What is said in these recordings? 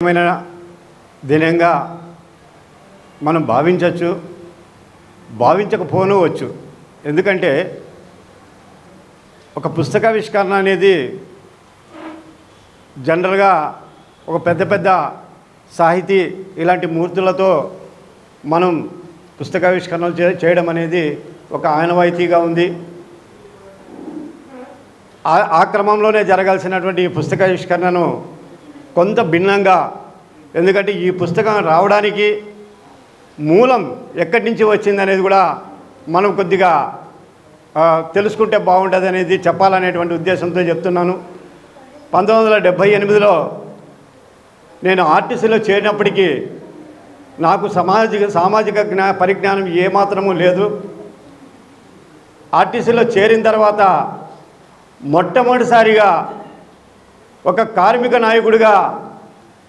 మైన దినంగా మనం భావించవచ్చు, భావించకపోనవచ్చు. ఎందుకంటే ఒక పుస్తకావిష్కరణ అనేది జనరల్గా ఒక పెద్ద పెద్ద సాహితీ ఇలాంటి మూర్తులతో మనం పుస్తకావిష్కరణలు చేయడం అనేది ఒక ఆనవాయితీగా ఉంది. ఆ క్రమంలోనే జరగాల్సినటువంటి ఈ పుస్తకావిష్కరణను కొంత భిన్నంగా, ఎందుకంటే ఈ పుస్తకం రావడానికి మూలం ఎక్కడి నుంచి వచ్చింది అనేది కూడా మనం కొద్దిగా తెలుసుకుంటే బాగుంటుంది అనేది చెప్పాలనేటువంటి ఉద్దేశంతో చెప్తున్నాను. 1978లో నేను ఆర్టీసీలో చేరినప్పటికీ నాకు సామాజిక పరిజ్ఞానం ఏమాత్రమూ లేదు. ఆర్టీసీలో చేరిన తర్వాత మొట్టమొదటిసారిగా ఒక కార్మిక నాయకుడిగా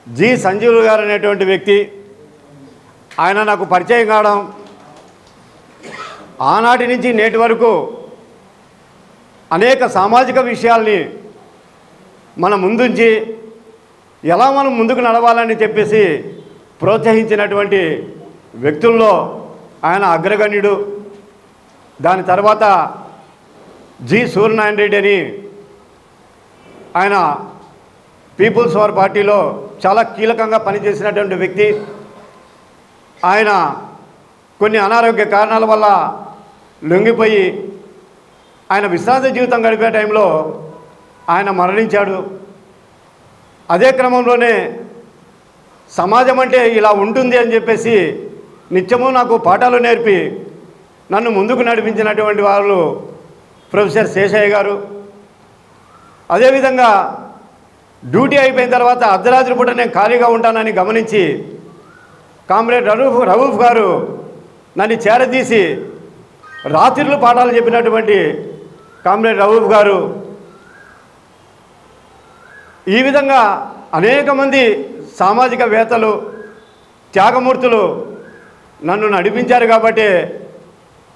జి సంజీవులు గారు అనేటువంటి వ్యక్తి, ఆయన నాకు పరిచయం కావడం, ఆనాటి నుంచి నేటి వరకు అనేక సామాజిక విషయాల్ని మన ముందుంచి ఎలా మనం ముందుకు నడవాలని చెప్పేసి ప్రోత్సహించినటువంటి వ్యక్తుల్లో ఆయన అగ్రగణ్యుడు. దాని తర్వాత జి సూర్యనారాయణ రెడ్డి అని, ఆయన పీపుల్స్ వార్ పార్టీలో చాలా కీలకంగా పనిచేసినటువంటి వ్యక్తి. ఆయన కొన్ని అనారోగ్య కారణాల వల్ల లొంగిపోయి ఆయన విశ్రాంతి జీవితం గడిపే టైంలో ఆయన మరణించాడు. అదే క్రమంలోనే సమాజం అంటే ఇలా ఉంటుంది అని చెప్పేసి నిత్యము నాకు పాఠాలు నేర్పి నన్ను ముందుకు నడిపించినటువంటి వాళ్ళు ప్రొఫెసర్ శేషయ్య గారు. అదేవిధంగా డ్యూటీ అయిపోయిన తర్వాత అర్ధరాత్రి పూట నేను ఖాళీగా ఉంటానని గమనించి కామ్రేడ్ రవూఫ్ గారు నన్ను చేరదీసి రాత్రిళ్ళు పాఠాలు చెప్పినటువంటి కామ్రేడ్ రవూఫ్ గారు. ఈ విధంగా అనేక మంది సామాజికవేత్తలు, త్యాగమూర్తులు నన్ను నడిపించారు. కాబట్టి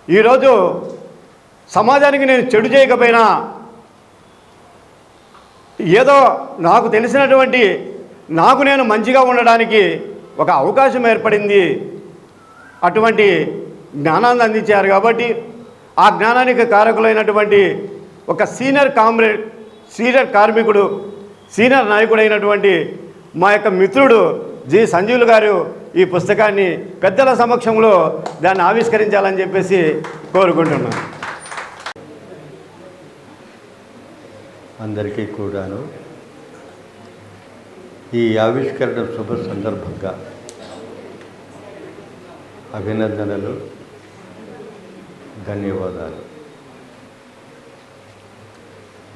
ఈరోజు సమాజానికి నేను చెడు చేయకపోయినా ఏదో నాకు తెలిసినటువంటి నాకు నేను మంచిగా ఉండడానికి ఒక అవకాశం ఏర్పడింది. అటువంటి జ్ఞానాన్ని అందించారు. కాబట్టి ఆ జ్ఞానానికి కారకులైనటువంటి ఒక సీనియర్ కామ్రేడ్, సీనియర్ కార్మికుడు, సీనియర్ నాయకుడైనటువంటి మా యొక్క మిత్రుడు జి సంజీవులు గారు ఈ పుస్తకాన్ని పెద్దల సమక్షంలో దాన్ని ఆవిష్కరించాలని చెప్పేసి కోరుకుంటున్నాను. అందరికీ కూడాను ఈ ఆవిష్కరణ శుభ సందర్భంగా అభినందనలు, ధన్యవాదాలు.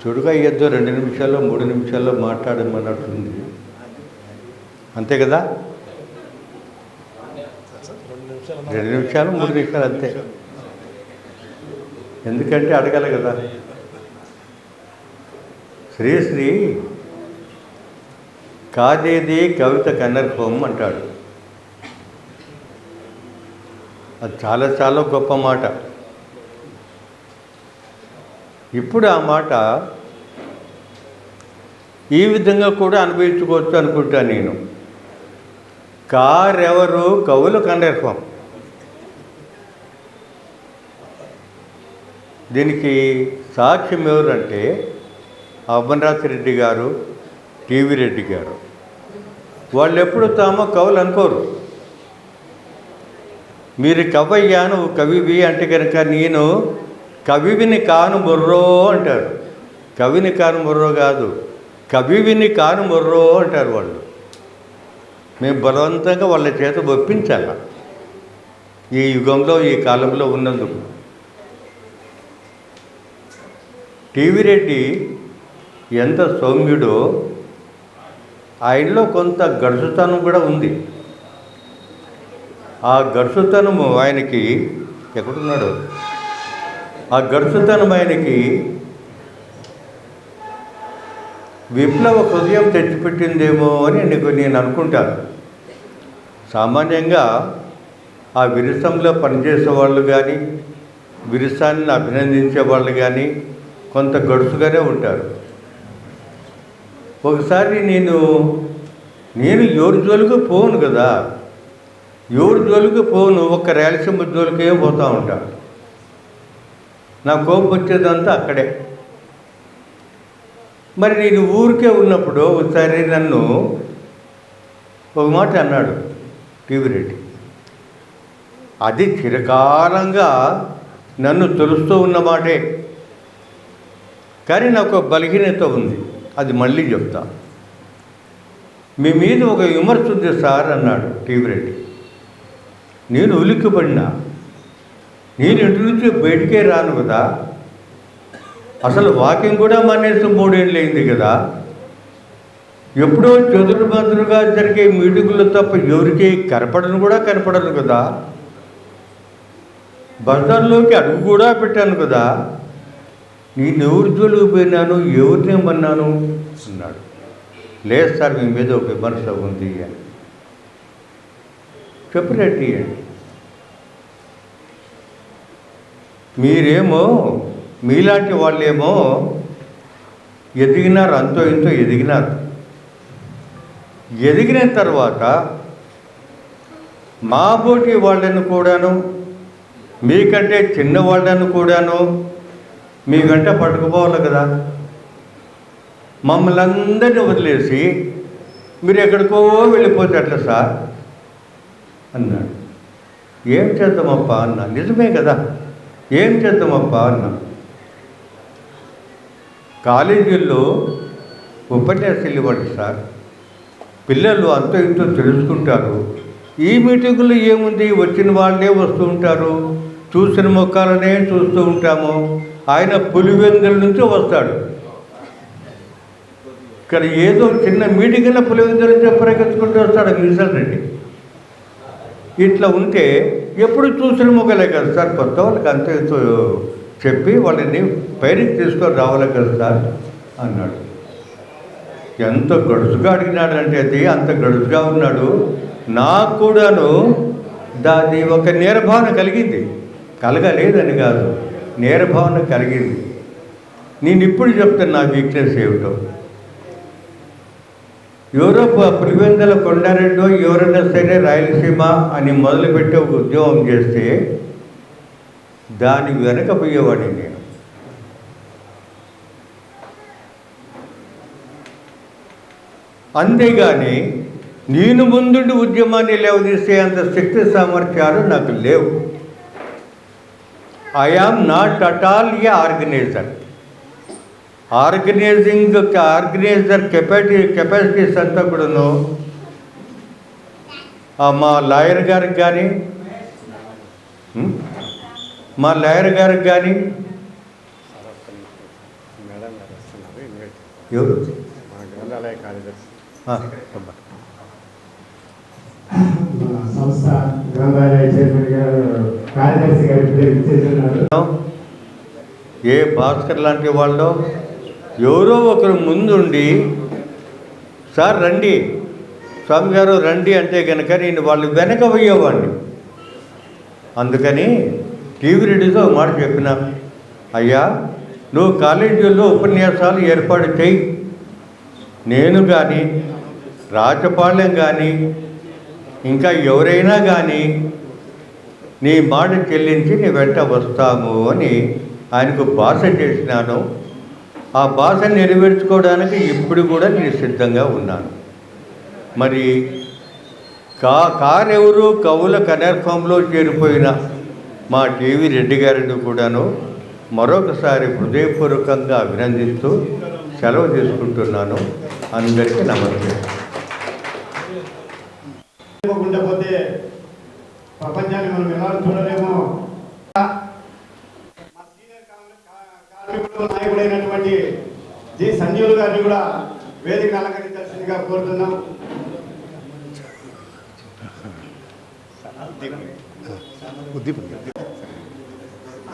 చుడుగా ఏదో 2 నిమిషాల్లో 3 నిమిషాల్లో మాట్లాడమన్నట్టుంది, అంతే కదా? 2 నిమిషాలు 3 నిమిషాలు అంతే. ఎందుకంటే అడగాలి కదా. శ్రీశ్రీ కాదేది కవిత కనర్హం అంటాడు. అది చాలా చాలా గొప్ప మాట. ఇప్పుడు ఆ మాట ఈ విధంగా కూడా అనుభవించుకోవచ్చు అనుకుంటా నేను. కారెవరు కవుల కనర్హం. దీనికి సాక్ష్యం ఎవరంటే అమర్నాథ్ రెడ్డి గారు, టీవీ రెడ్డి గారు. వాళ్ళు ఎప్పుడు తామో కవులు అనుకోరు. మీరు కవయ్యా, నువ్వు కవివి అంటే కనుక నేను కవివిని కాను మొర్రో అంటారు. కవిని కాను మొర్రో కాదు, కవివిని కాను మొర్రో అంటారు వాళ్ళు. మేము బలవంతంగా వాళ్ళ చేత ఒప్పించాల ఈ యుగంలో, ఈ కాలంలో ఉన్నందుకు. టీవీ రెడ్డి ఎంత సౌమ్యుడో ఆయనలో కొంత గడుసుతనం కూడా ఉంది. ఆ గడుసుతనము ఆయనకి ఎక్కడున్నాడు, ఆ గడుసుతనం ఆయనకి విప్లవ హృదయం తెచ్చిపెట్టిందేమో అని నేను అనుకుంటాను. సామాన్యంగా ఆ విరసంలో పనిచేసే వాళ్ళు కానీ, విరసాన్ని అభినందించే వాళ్ళు కానీ కొంత గడుసుగానే ఉంటారు. ఒకసారి నేను నేను ఎవరి జోలికి పోను కదా, ఎవరి జోలికి పోను, ఒక్క రాయలసీమ జోలికే పోతూ ఉంటాను. నా కోపం వచ్చేదంతా అక్కడే. మరి నేను ఊరికే ఉన్నప్పుడు ఒకసారి నన్ను ఒక మాట అన్నాడు టీవీ రెడ్డి. అది చిరకాలంగా నన్ను తెలుస్తూ ఉన్న మాటే, కానీ నాకు ఒక బలహీనత ఉంది, అది మళ్ళీ చెప్తా. మీ మీద ఒక విమర్శ ఉంది సార్ అన్నాడు టీవీ రెడ్డి. నేను ఉలిక్కిపడినా. నేను ఇంటి నుంచి బయటికే రాను కదా, అసలు వాకింగ్ కూడా మానేసి 3 ఏళ్ళు అయింది కదా, ఎప్పుడో చెదురుమదురుగా జరిగే మీటింగులు తప్ప ఎవరికి కనపడను కదా, బజార్లోకి అడుగు కూడా పెట్టాను కదా, నేను ఎవరి జోలికి పోయినాను, ఎవరినేమన్నాను అన్నాడు. లేదు సార్, మీ మీద ఒక విమర్శ ఉంది అని. చెప్పినట్టు మీరేమో, మీలాంటి వాళ్ళేమో ఎదిగినారు, అంతో ఇంతో ఎదిగినారు. ఎదిగిన తర్వాత మా పోటీ వాళ్ళను కూడాను, మీకంటే చిన్నవాళ్ళను కూడాను మీ వెంట పట్టుకుపోవాలి కదా. మమ్మల్ని అందరినీ వదిలేసి మీరు ఎక్కడికో వెళ్ళిపోతే అట్లా సార్ అన్నాడు. ఏం చేద్దామప్పా అన్నా. నిజమే కదా, ఏం చేద్దామప్పా అన్నా. కాలేజీల్లో ఉపన్యాసాలు ఇవ్వండి సార్, పిల్లలు అంతో ఇంతో తెలుసుకుంటారు. ఈ మీటింగులో ఏముంది, వచ్చిన వాళ్ళే వస్తూ ఉంటారు, చూసిన మొక్కలనే చూస్తూ ఉంటాము. ఆయన పులివెందుల నుంచి వస్తాడు, ఇక్కడ ఏదో చిన్న మీటింగ్ అయినా పులివెందుల నుంచి పరిగెత్తుకుంటూ వస్తాడు మిషన్ రెడ్డి. ఇట్లా ఉంటే ఎప్పుడు చూసిన మొక్కలే కదా సార్, కొత్త వాళ్ళకి అంత ఎంతో చెప్పి వాళ్ళని పైకి తీసుకొని రావాలి కదా సార్ అన్నాడు. ఎంత గడుసుగా అడిగినాడంటే అది అంత గడుసుగా ఉన్నాడు. నాకు కూడాను దాని ఒక నేరభావన కలిగింది, కలగలేదని కాదు, నేరభావన కలిగింది. నేను ఇప్పుడు చెప్తాను నా వీక్నెస్ ఏమిటో. ఎవరో పులివెందుల కొండారెడ్డో ఎవరైనా సరే రాయలసీమ అని మొదలుపెట్టి ఒక ఉద్యోగం చేస్తే దాని వెనకపోయేవాడిని నేను. అంతేగాని నేను ముందుండి ఉద్యమాన్ని లేవదీసే అంత శక్తి సామర్థ్యాలు నాకు లేవు. I am not at all a organiser. Organiser capacities అంతా కూడాను మా లాయర్ గారికి కానీ ఎవరు సంస్థ గ్రంథాలయ చైర్మన్ గారు, కార్యదర్శి గారు ఇచ్చేస్తున్నారు. ఏ భాస్కర్ లాంటి వాళ్ళు ఎవరో ఒకరు ముందుండి సార్ రండి, స్వామి గారు రండి అంటే కనుక నేను వాళ్ళు వెనక పోయేవాడిని. అందుకని టీవీ రెడ్డితో మాట చెప్పిన, అయ్యా నువ్వు కాలేజీల్లో ఉపన్యాసాలు ఏర్పాటు చేయి, నేను కానీ రాజపాళ్యం కానీ ఇంకా ఎవరైనా కానీ నీ మాట చెల్లించి నీ వెంట వస్తాము అని ఆయనకు భాష చేసినాను. ఆ భాష నెరవేర్చుకోవడానికి ఇప్పుడు కూడా నేను సిద్ధంగా ఉన్నాను. మరి కారెవరు కవుల కనర్ఫంలో చేరిపోయిన మా టీవీ రెడ్డి గారిని కూడాను మరొకసారి హృదయపూర్వకంగా అభినందిస్తూ సెలవు తీసుకుంటున్నాను. అందరికీ నమస్తే. ఉండకపోతే ప్రపంచాన్ని మనం ఎలా చూడలేమో. మా సీనియర్ కార్మికుడు నాయకుడైనటువంటి జి సంజీవులు గారిని కూడా వేదిక అలంకరించాల్సిందిగా కోరుతున్నాం.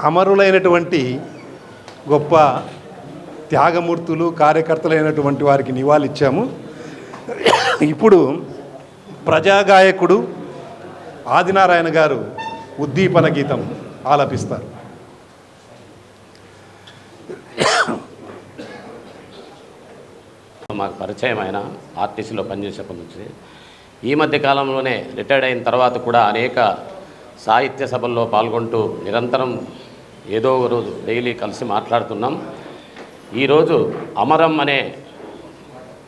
అమరులైనటువంటి గొప్ప త్యాగమూర్తులు, కార్యకర్తలైనటువంటి వారికి నివాళిచ్చాము. ఇప్పుడు ప్రజాగాయకుడు ఆదినారాయణ గారు ఉద్దీపన గీతం ఆలపిస్తారు. మాకు పరిచయం ఆయన ఆర్టీసీలో పనిచేసేప్పటి నుంచి. ఈ మధ్య కాలంలోనే రిటైర్డ్ అయిన తర్వాత కూడా అనేక సాహిత్య సభల్లో పాల్గొంటూ నిరంతరం ఏదో ఒక రోజు డైలీ కలిసి మాట్లాడుతున్నాం. ఈరోజు అమరం అనే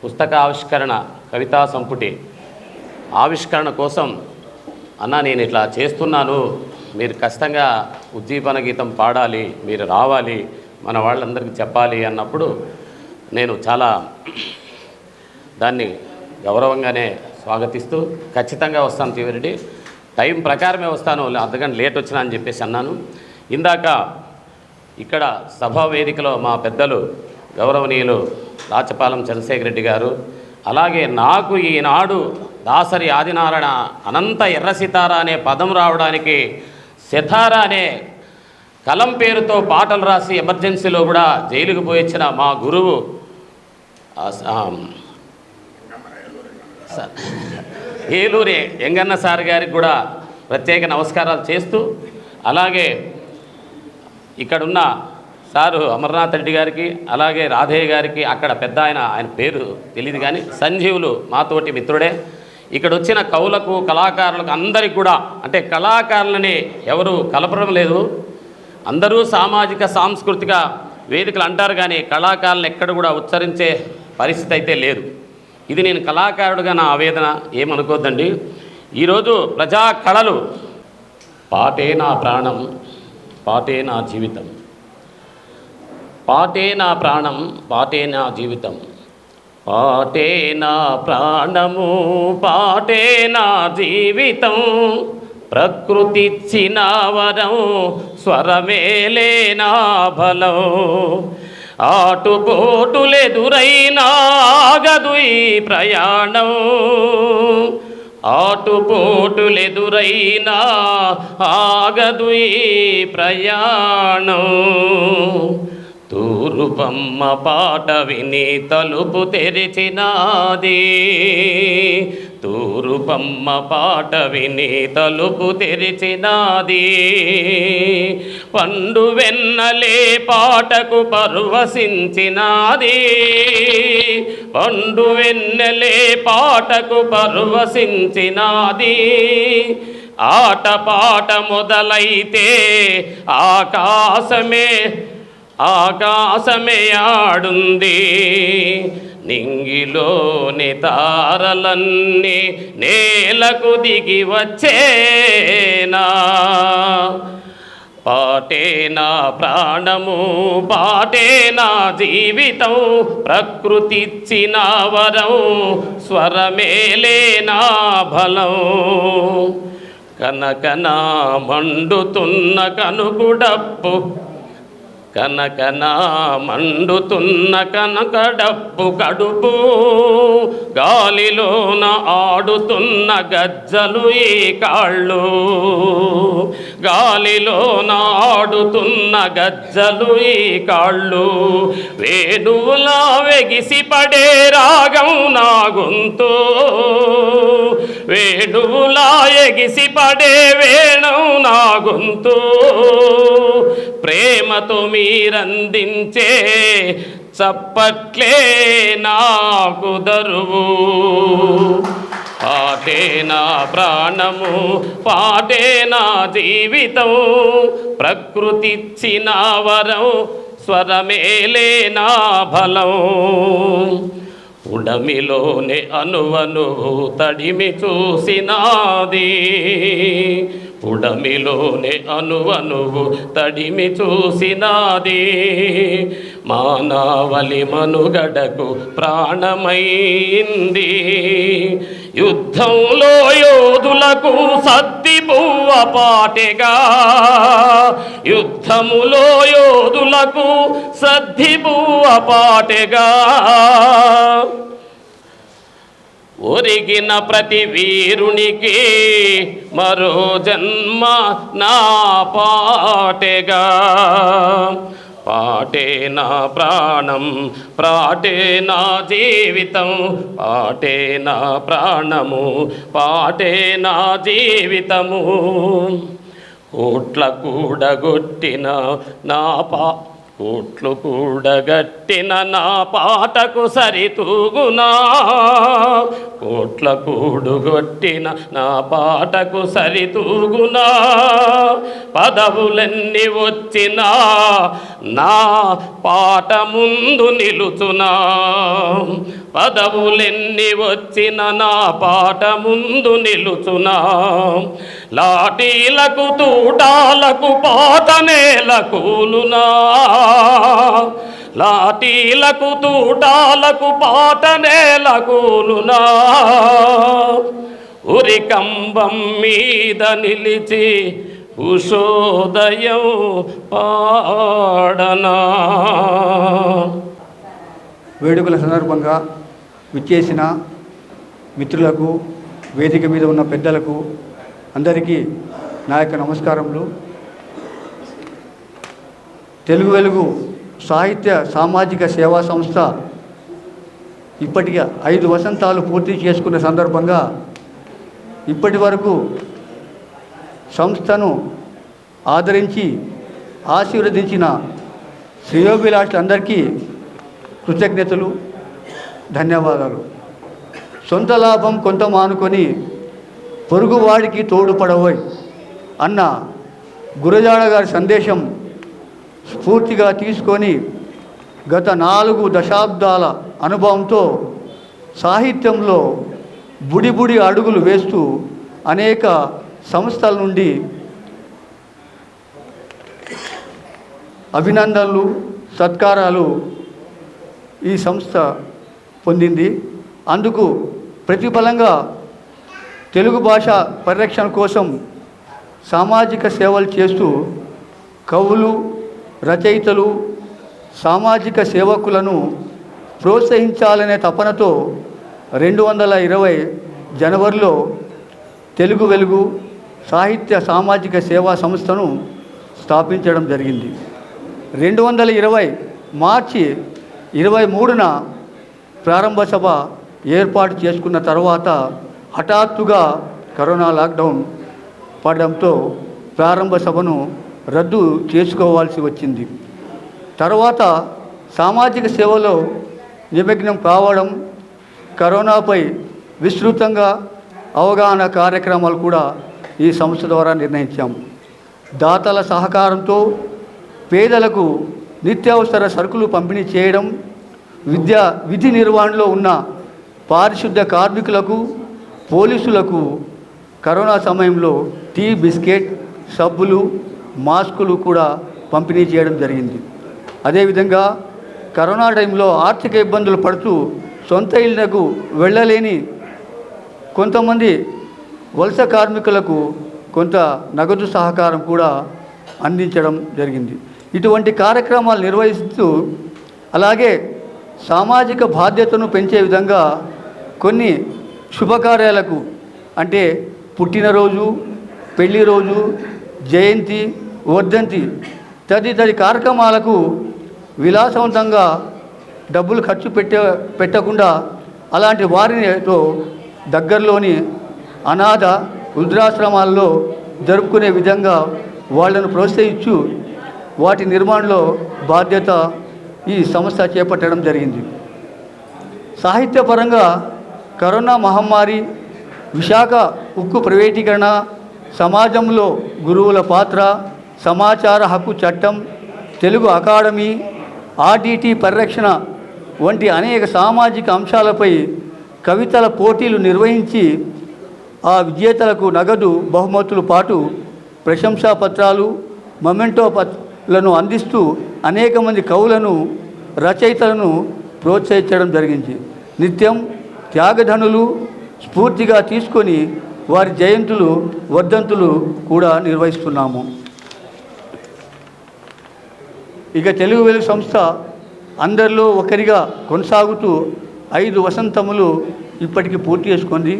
పుస్తక ఆవిష్కరణ, కవితా సంపుటి ఆవిష్కరణ కోసం అన్న నేను ఇట్లా చేస్తున్నాను, మీరు ఖచ్చితంగా ఉద్దీపన గీతం పాడాలి, మీరు రావాలి, మన వాళ్ళందరికీ చెప్పాలి అన్నప్పుడు నేను చాలా దాన్ని గౌరవంగానే స్వాగతిస్తూ ఖచ్చితంగా వస్తాను చివరిడి, టైం ప్రకారమే వస్తాను, అర్ధగంట లేట్ వచ్చినా అని చెప్పేసి అన్నాను. ఇందాక ఇక్కడ సభా వేదికలో మా పెద్దలు గౌరవనీయులు రాచపాలెం చంద్రశేఖర్ రెడ్డి గారు, అలాగే నాకు ఈనాడు దాసరి ఆదినారాయణ అనంత ఎర్రసితార అనే పదం రావడానికి సితార అనే కలం పేరుతో పాటలు రాసి ఎమర్జెన్సీలో కూడా జైలుకు పోయించిన మా గురువు ఏలూరి ఎంగన్న సార్ గారికి కూడా ప్రత్యేక నమస్కారాలు చేస్తూ, అలాగే ఇక్కడున్న సారు అమర్నాథ్ రెడ్డి గారికి, అలాగే రాధయ్య గారికి, అక్కడ పెద్ద ఆయన పేరు తెలియదు కానీ సంజీవులు మాతోటి మిత్రుడే, ఇక్కడ వచ్చిన కవులకు కళాకారులకు అందరికీ కూడా, అంటే కళాకారులని ఎవరు కలపడం లేదు, అందరూ సామాజిక సాంస్కృతిక వేదికలు అంటారు కానీ కళాకారులను ఎక్కడ కూడా ఉచ్చరించే పరిస్థితి అయితే లేదు. ఇది నేను కళాకారుడుగా నా ఆవేదన, ఏమనుకోద్దండి. ఈరోజు ప్రజా కళలు పాటే నా ప్రాణం, పాటే నా జీవితం, పాటే నా ప్రాణం, పాటే నా జీవితం, పాటే నా ప్రాణము, పాటే నా జీవితం, ప్రకృతిచ్చిన వరం, స్వరమేలే నా బలం, ఆటుపోటులెదురైనా ఆగదు ఈ ప్రయాణం, ఆటుపోటులెదురైనా ఆగదు ఈ ప్రయాణం, తూరుపమ్మ పాట విని తలుపు తెరిచినాది, తూరుపమ్మ పాట విని తలుపు తెరిచినాది, పండు వెన్నలే పాటకు పరవశించినాది, పండు వెన్నెలే పాటకు పరవశించినాది, ఆటపాట మొదలైతే ఆకాశమే ఆడుంది, నింగిలోని తారలన్నీ నేలకు దిగి వచ్చేనా, పాటే నా ప్రాణము, పాటే నా జీవితం, ప్రకృతిచ్చిన వరం, స్వరమేలే నా బలం, కనకన మండుతున్న కనుకుడప్పు, కనకన మండుతున్న కనకడప్పు కడుపు, గాలిలోన ఆడుతున్న గజ్జలు ఈ కాళ్ళు, గాలిలోన ఆడుతున్న గజ్జలు ఈ కాళ్ళు, వేణువులా వెగిసి పడే రాగం నా గొంతు, వేణువులా ఎగిసి పడే వేణం నా గొంతు, ప్రేమతో మీరందించే చప్పట్లే నాకు దరువు, పాటే నా ప్రాణము, పాటే నా జీవితం, ప్రకృతిచ్చిన వరం, స్వరమేలే నా బలం, ఉడమిలోనే అనువనువు తడిమి చూసినాది, ఉడమిలోనే అనువనువు తడిమి చూసినాది, మానవలి మనుగడకు ప్రాణమైంది, యుద్ధంలో యోధులకు సత్తిబువ్వ పాటెగా, యుద్ధములో యోధులకు సద్దిబువ్వ పాటెగా, ఒరిగిన ప్రతి వీరునికి మరో జన్మ నా పాటెగా, పాటే నా ప్రాణం, పాటే నా జీవితం, పాటే నా ప్రాణము, పాటే నా జీవితము, కోట్ల కూడగొట్టిన నా కోట్లు కూడగట్టిన నా పాటకు సరితూగునా, కోట్ల కూడుగొట్టిన నా పాటకు సరితూగునా, పదవులెన్ని వచ్చినా నా పాట ముందు నిలుచునా, పదవులెన్ని వచ్చిన నా పాట ముందు నిలుచునా, లాఠీలకు తూటాలకు పాత నేల కూలునా, లాఠీలకు తూటాలకు పాత నేల కూలునా, ఉరికంబం మీద నిలిచి ఉషోదయం పాడనా. వేడుకల సందర్భంగా విచ్చేసిన మిత్రులకు, వేదిక మీద ఉన్న పెద్దలకు అందరికీ నా యొక్క నమస్కారములు. తెలుగు వెలుగు సాహిత్య సామాజిక సేవా సంస్థ ఇప్పటికి 5 వసంతాలు పూర్తి చేసుకున్న సందర్భంగా ఇప్పటి వరకు సంస్థను ఆదరించి ఆశీర్వదించిన శ్రేయోభిలాషులందరికీ కృతజ్ఞతలు, ధన్యవాదాలు. సొంత లాభం కొంత మానుకొని పొరుగువాడికి తోడుపడవోయ్ అన్న గురజాడ గారి సందేశం స్ఫూర్తిగా తీసుకొని గత 4 దశాబ్దాల అనుభవంతో సాహిత్యంలో బుడిబుడి అడుగులు వేస్తూ అనేక సంస్థల నుండి అభినందనలు, సత్కారాలు ఈ సంస్థ పొందింది. అందుకు ప్రతిఫలంగా తెలుగు భాష పరిరక్షణ కోసం సామాజిక సేవలు చేస్తూ కవులు, రచయితలు, సామాజిక సేవకులను ప్రోత్సహించాలనే తపనతో 2020 జనవరిలో తెలుగు వెలుగు సాహిత్య సామాజిక సేవా సంస్థను స్థాపించడం జరిగింది. 2020 మార్చి 23న ప్రారంభ సభ ఏర్పాటు చేసుకున్న తర్వాత హఠాత్తుగా కరోనా లాక్డౌన్ పడడంతో ప్రారంభ సభను రద్దు చేసుకోవాల్సి వచ్చింది. తర్వాత సామాజిక సేవలో నిమగ్నం కావడం, కరోనాపై విస్తృతంగా అవగాహన కార్యక్రమాలు కూడా ఈ సంస్థ ద్వారా నిర్ణయించాం. దాతల సహకారంతో పేదలకు నిత్యావసర సరుకులు పంపిణీ చేయడం, విధి నిర్వహణలో ఉన్న పారిశుద్ధ్య కార్మికులకు, పోలీసులకు కరోనా సమయంలో టీ, బిస్కెట్, సబ్బులు, మాస్కులు కూడా పంపిణీ చేయడం జరిగింది. అదేవిధంగా కరోనా టైంలో ఆర్థిక ఇబ్బందులు పడుతూ సొంత ఇళ్లకు వెళ్ళలేని కొంతమంది వలస కార్మికులకు కొంత నగదు సహకారం కూడా అందించడం జరిగింది. ఇటువంటి కార్యక్రమాలు నిర్వహిస్తూ అలాగే సామాజిక బాధ్యతను పెంచే విధంగా కొన్ని శుభకార్యాలకు అంటే పుట్టినరోజు, పెళ్లి రోజు, జయంతి, వర్ధంతి తదితర కార్యక్రమాలకు విలాసవంతంగా డబ్బులు ఖర్చు పెట్టకుండా అలాంటి వారితో దగ్గరలోని అనాథ వృద్ధాశ్రమాల్లో జరుపుకునే విధంగా వాళ్ళను ప్రోత్సహించు వాటి నిర్మాణంలో బాధ్యత ఈ సంస్థ చేపట్టడం జరిగింది. సాహిత్యపరంగా కరోనా మహమ్మారి, విశాఖ ఉక్కు ప్రైవేటీకరణ, సమాజంలో గురువుల పాత్ర, సమాచార హక్కు చట్టం, తెలుగు అకాడమీ, ఆర్డిటి పరిరక్షణ వంటి అనేక సామాజిక అంశాలపై కవితల పోటీలు నిర్వహించి ఆ విజేతలకు నగదు బహుమతులు పాటు ప్రశంసా పత్రాలు, మొమెంటోలను అందిస్తూ అనేక మంది కవులను, రచయితలను ప్రోత్సహించడం జరిగింది. నిత్యం త్యాగధనులు స్ఫూర్తిగా తీసుకొని వారి జయంతులు, వర్ధంతులు కూడా నిర్వహిస్తున్నాము. ఇక తెలుగు వెలుగు సంస్థ అందరిలో ఒకరిగా కొనసాగుతూ 5 వసంతములు ఇప్పటికి పూర్తి చేసుకుంది.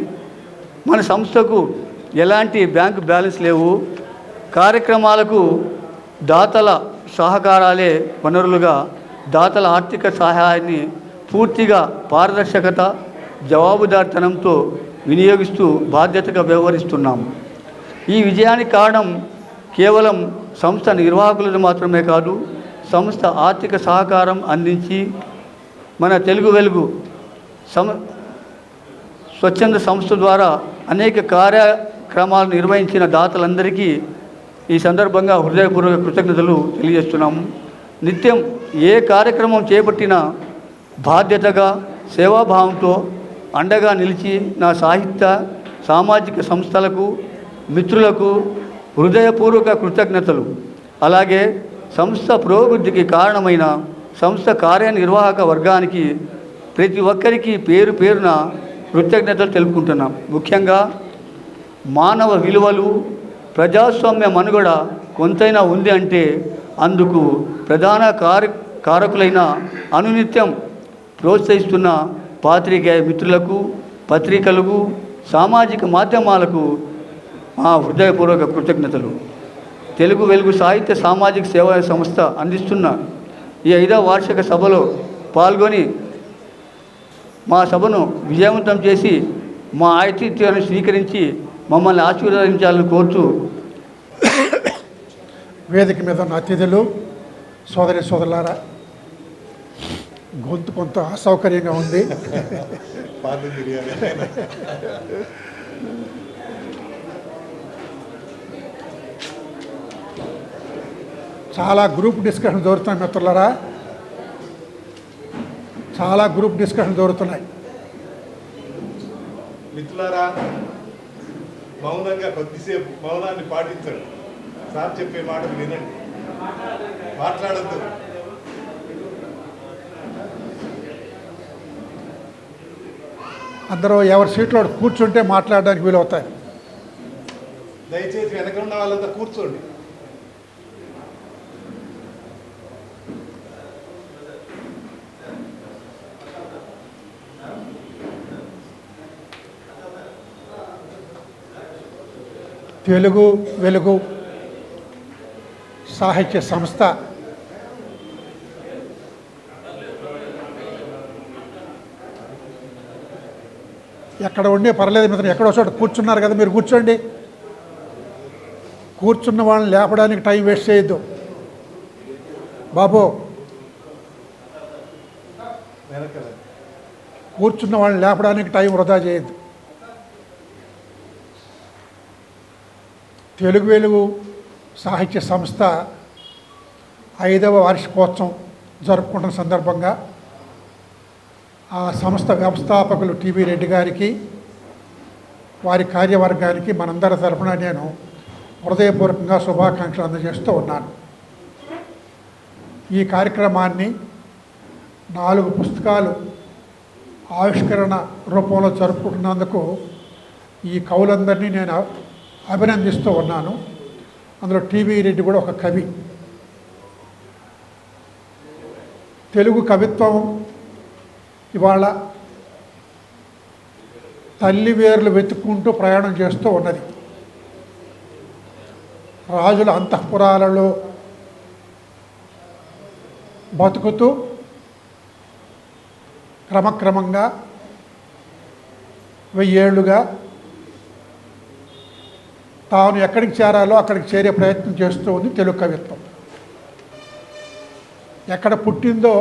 మన సంస్థకు ఎలాంటి బ్యాంకు బ్యాలెన్స్ లేవు. కార్యక్రమాలకు దాతల సహకారాలే వనరులుగా దాతల ఆర్థిక సహాయాన్ని పూర్తిగా పారదర్శకత, జవాబుదారితనంతో వినియోగిస్తూ బాధ్యతగా వ్యవహరిస్తున్నాము. ఈ విజయానికి కారణం కేవలం సంస్థ నిర్వాహకులను మాత్రమే కాదు, సంస్థ ఆర్థిక సహకారం అందించి మన తెలుగు వెలుగు స్వచ్ఛంద సంస్థ ద్వారా అనేక కార్యక్రమాలు నిర్వహించిన దాతలందరికీ ఈ సందర్భంగా హృదయపూర్వక కృతజ్ఞతలు తెలియజేస్తున్నాము. నిత్యం ఏ కార్యక్రమం చేపట్టినా బాధ్యతగా సేవాభావంతో అండగా నిలిచి నా సాహిత్య సామాజిక సంస్థలకు మిత్రులకు హృదయపూర్వక కృతజ్ఞతలు. అలాగే సంస్థ పురోభివృద్ధికి కారణమైన సంస్థ కార్యనిర్వాహక వర్గానికి ప్రతి ఒక్కరికి పేరు పేరున కృతజ్ఞతలు తెలుపుకుంటున్నాం. ముఖ్యంగా మానవ విలువలు ప్రజాస్వామ్య మనుగడ కొంతైనా ఉంది అంటే అందుకు ప్రధాన కారకులైన అనునిత్యం ప్రోత్సహిస్తున్న పాత్రికేయ మిత్రులకు, పత్రికలకు, సామాజిక మాధ్యమాలకు మా హృదయపూర్వక కృతజ్ఞతలు. తెలుగు వెలుగు సాహిత్య సామాజిక సేవా సంస్థ అందిస్తున్న ఈ 5వ వార్షిక సభలో పాల్గొని మా సభను విజయవంతం చేసి మా ఆతిథ్యాన్ని స్వీకరించి మమ్మల్ని ఆశీర్వదించాలని కోరుతూ వేదిక మీద ఉన్న అతిథులు, సోదరి సోదరులారా, గొంతు కొంత అసౌకర్యంగా ఉంది. చాలా గ్రూప్ డిస్కషన్ జరుగుతున్నాయి మిత్రులారా, చాలా గ్రూప్ డిస్కషన్ జరుగుతున్నాయి. మిత్రులారా, మౌనంగా కొద్దిసేపు మౌనాన్ని పాటించండి. సార్ చెప్పే మాటలు వినండి, మాట్లాడద్దు. అందరూ ఎవరి సీట్లో కూర్చుంటే మాట్లాడడానికి వీలవుతాయి. దయచేసి వెనక ఉన్న వాళ్ళంతా కూర్చోండి. తెలుగు వెలుగు సాహిత్య సంస్థ ఎక్కడ ఉండే పర్లేదు మిత్రులు, ఎక్కడో చోట కూర్చున్నారు కదా, మీరు కూర్చోండి. కూర్చున్న వాళ్ళని లేపడానికి టైం వేస్ట్ చేయొద్దు బాబు. కూర్చున్న వాళ్ళని లేపడానికి టైం వృధా చేయొద్దు. తెలుగు వెలుగు సాహిత్య సంస్థ 5వ వార్షికోత్సవం జరుపుకుంటున్న సందర్భంగా ఆ సంస్థ వ్యవస్థాపకులు టీవీ రెడ్డి గారికి, వారి కార్యవర్గానికి మనందరి తరఫున నేను హృదయపూర్వకంగా శుభాకాంక్షలు అందజేస్తూ ఉన్నాను. ఈ కార్యక్రమాన్ని 4 పుస్తకాలు ఆవిష్కరణ రూపంలో జరుపుకుంటున్నందుకు ఈ కవులందరినీ నేను అభినందిస్తూ ఉన్నాను. అందులో టీవీ రెడ్డి కూడా ఒక కవి. తెలుగు కవిత్వం ఇవాళ తల్లి వేర్లు వెతుక్కుంటూ ప్రయాణం చేస్తూ ఉన్నది. రాజుల అంతఃపురాలలో బతుకుతూ క్రమక్రమంగా 1000 ఏళ్ళుగా తాను ఎక్కడికి చేరాలో అక్కడికి చేరే ప్రయత్నం చేస్తూ ఉంది తెలుగు కవిత్వం. ఎక్కడ పుట్టిందో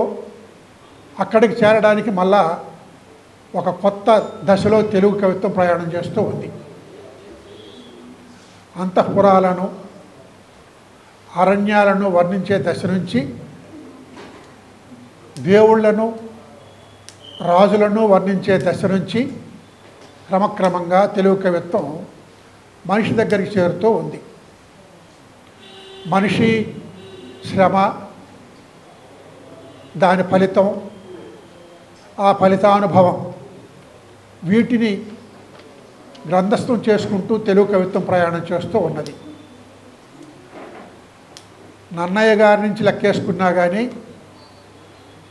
అక్కడికి చేరడానికి మళ్ళా ఒక కొత్త దశలో తెలుగు కవిత్వం ప్రయాణం చేస్తూ ఉంది. అంతఃపురాలను, అరణ్యాలను వర్ణించే దశ నుంచి దేవుళ్లను, రాజులను వర్ణించే దశ నుంచి క్రమక్రమంగా తెలుగు కవిత్వం మనిషి దగ్గరికి చేరుతూ ఉంది. మనిషి శ్రమ, దాని ఫలితం, ఆ ఫలితానుభవం, వీటిని గ్రంథస్థం చేసుకుంటూ తెలుగు కవిత్వం ప్రయాణం చేస్తూ ఉన్నది. నన్నయ్య గారి నుంచి లెక్కేసుకున్నా కానీ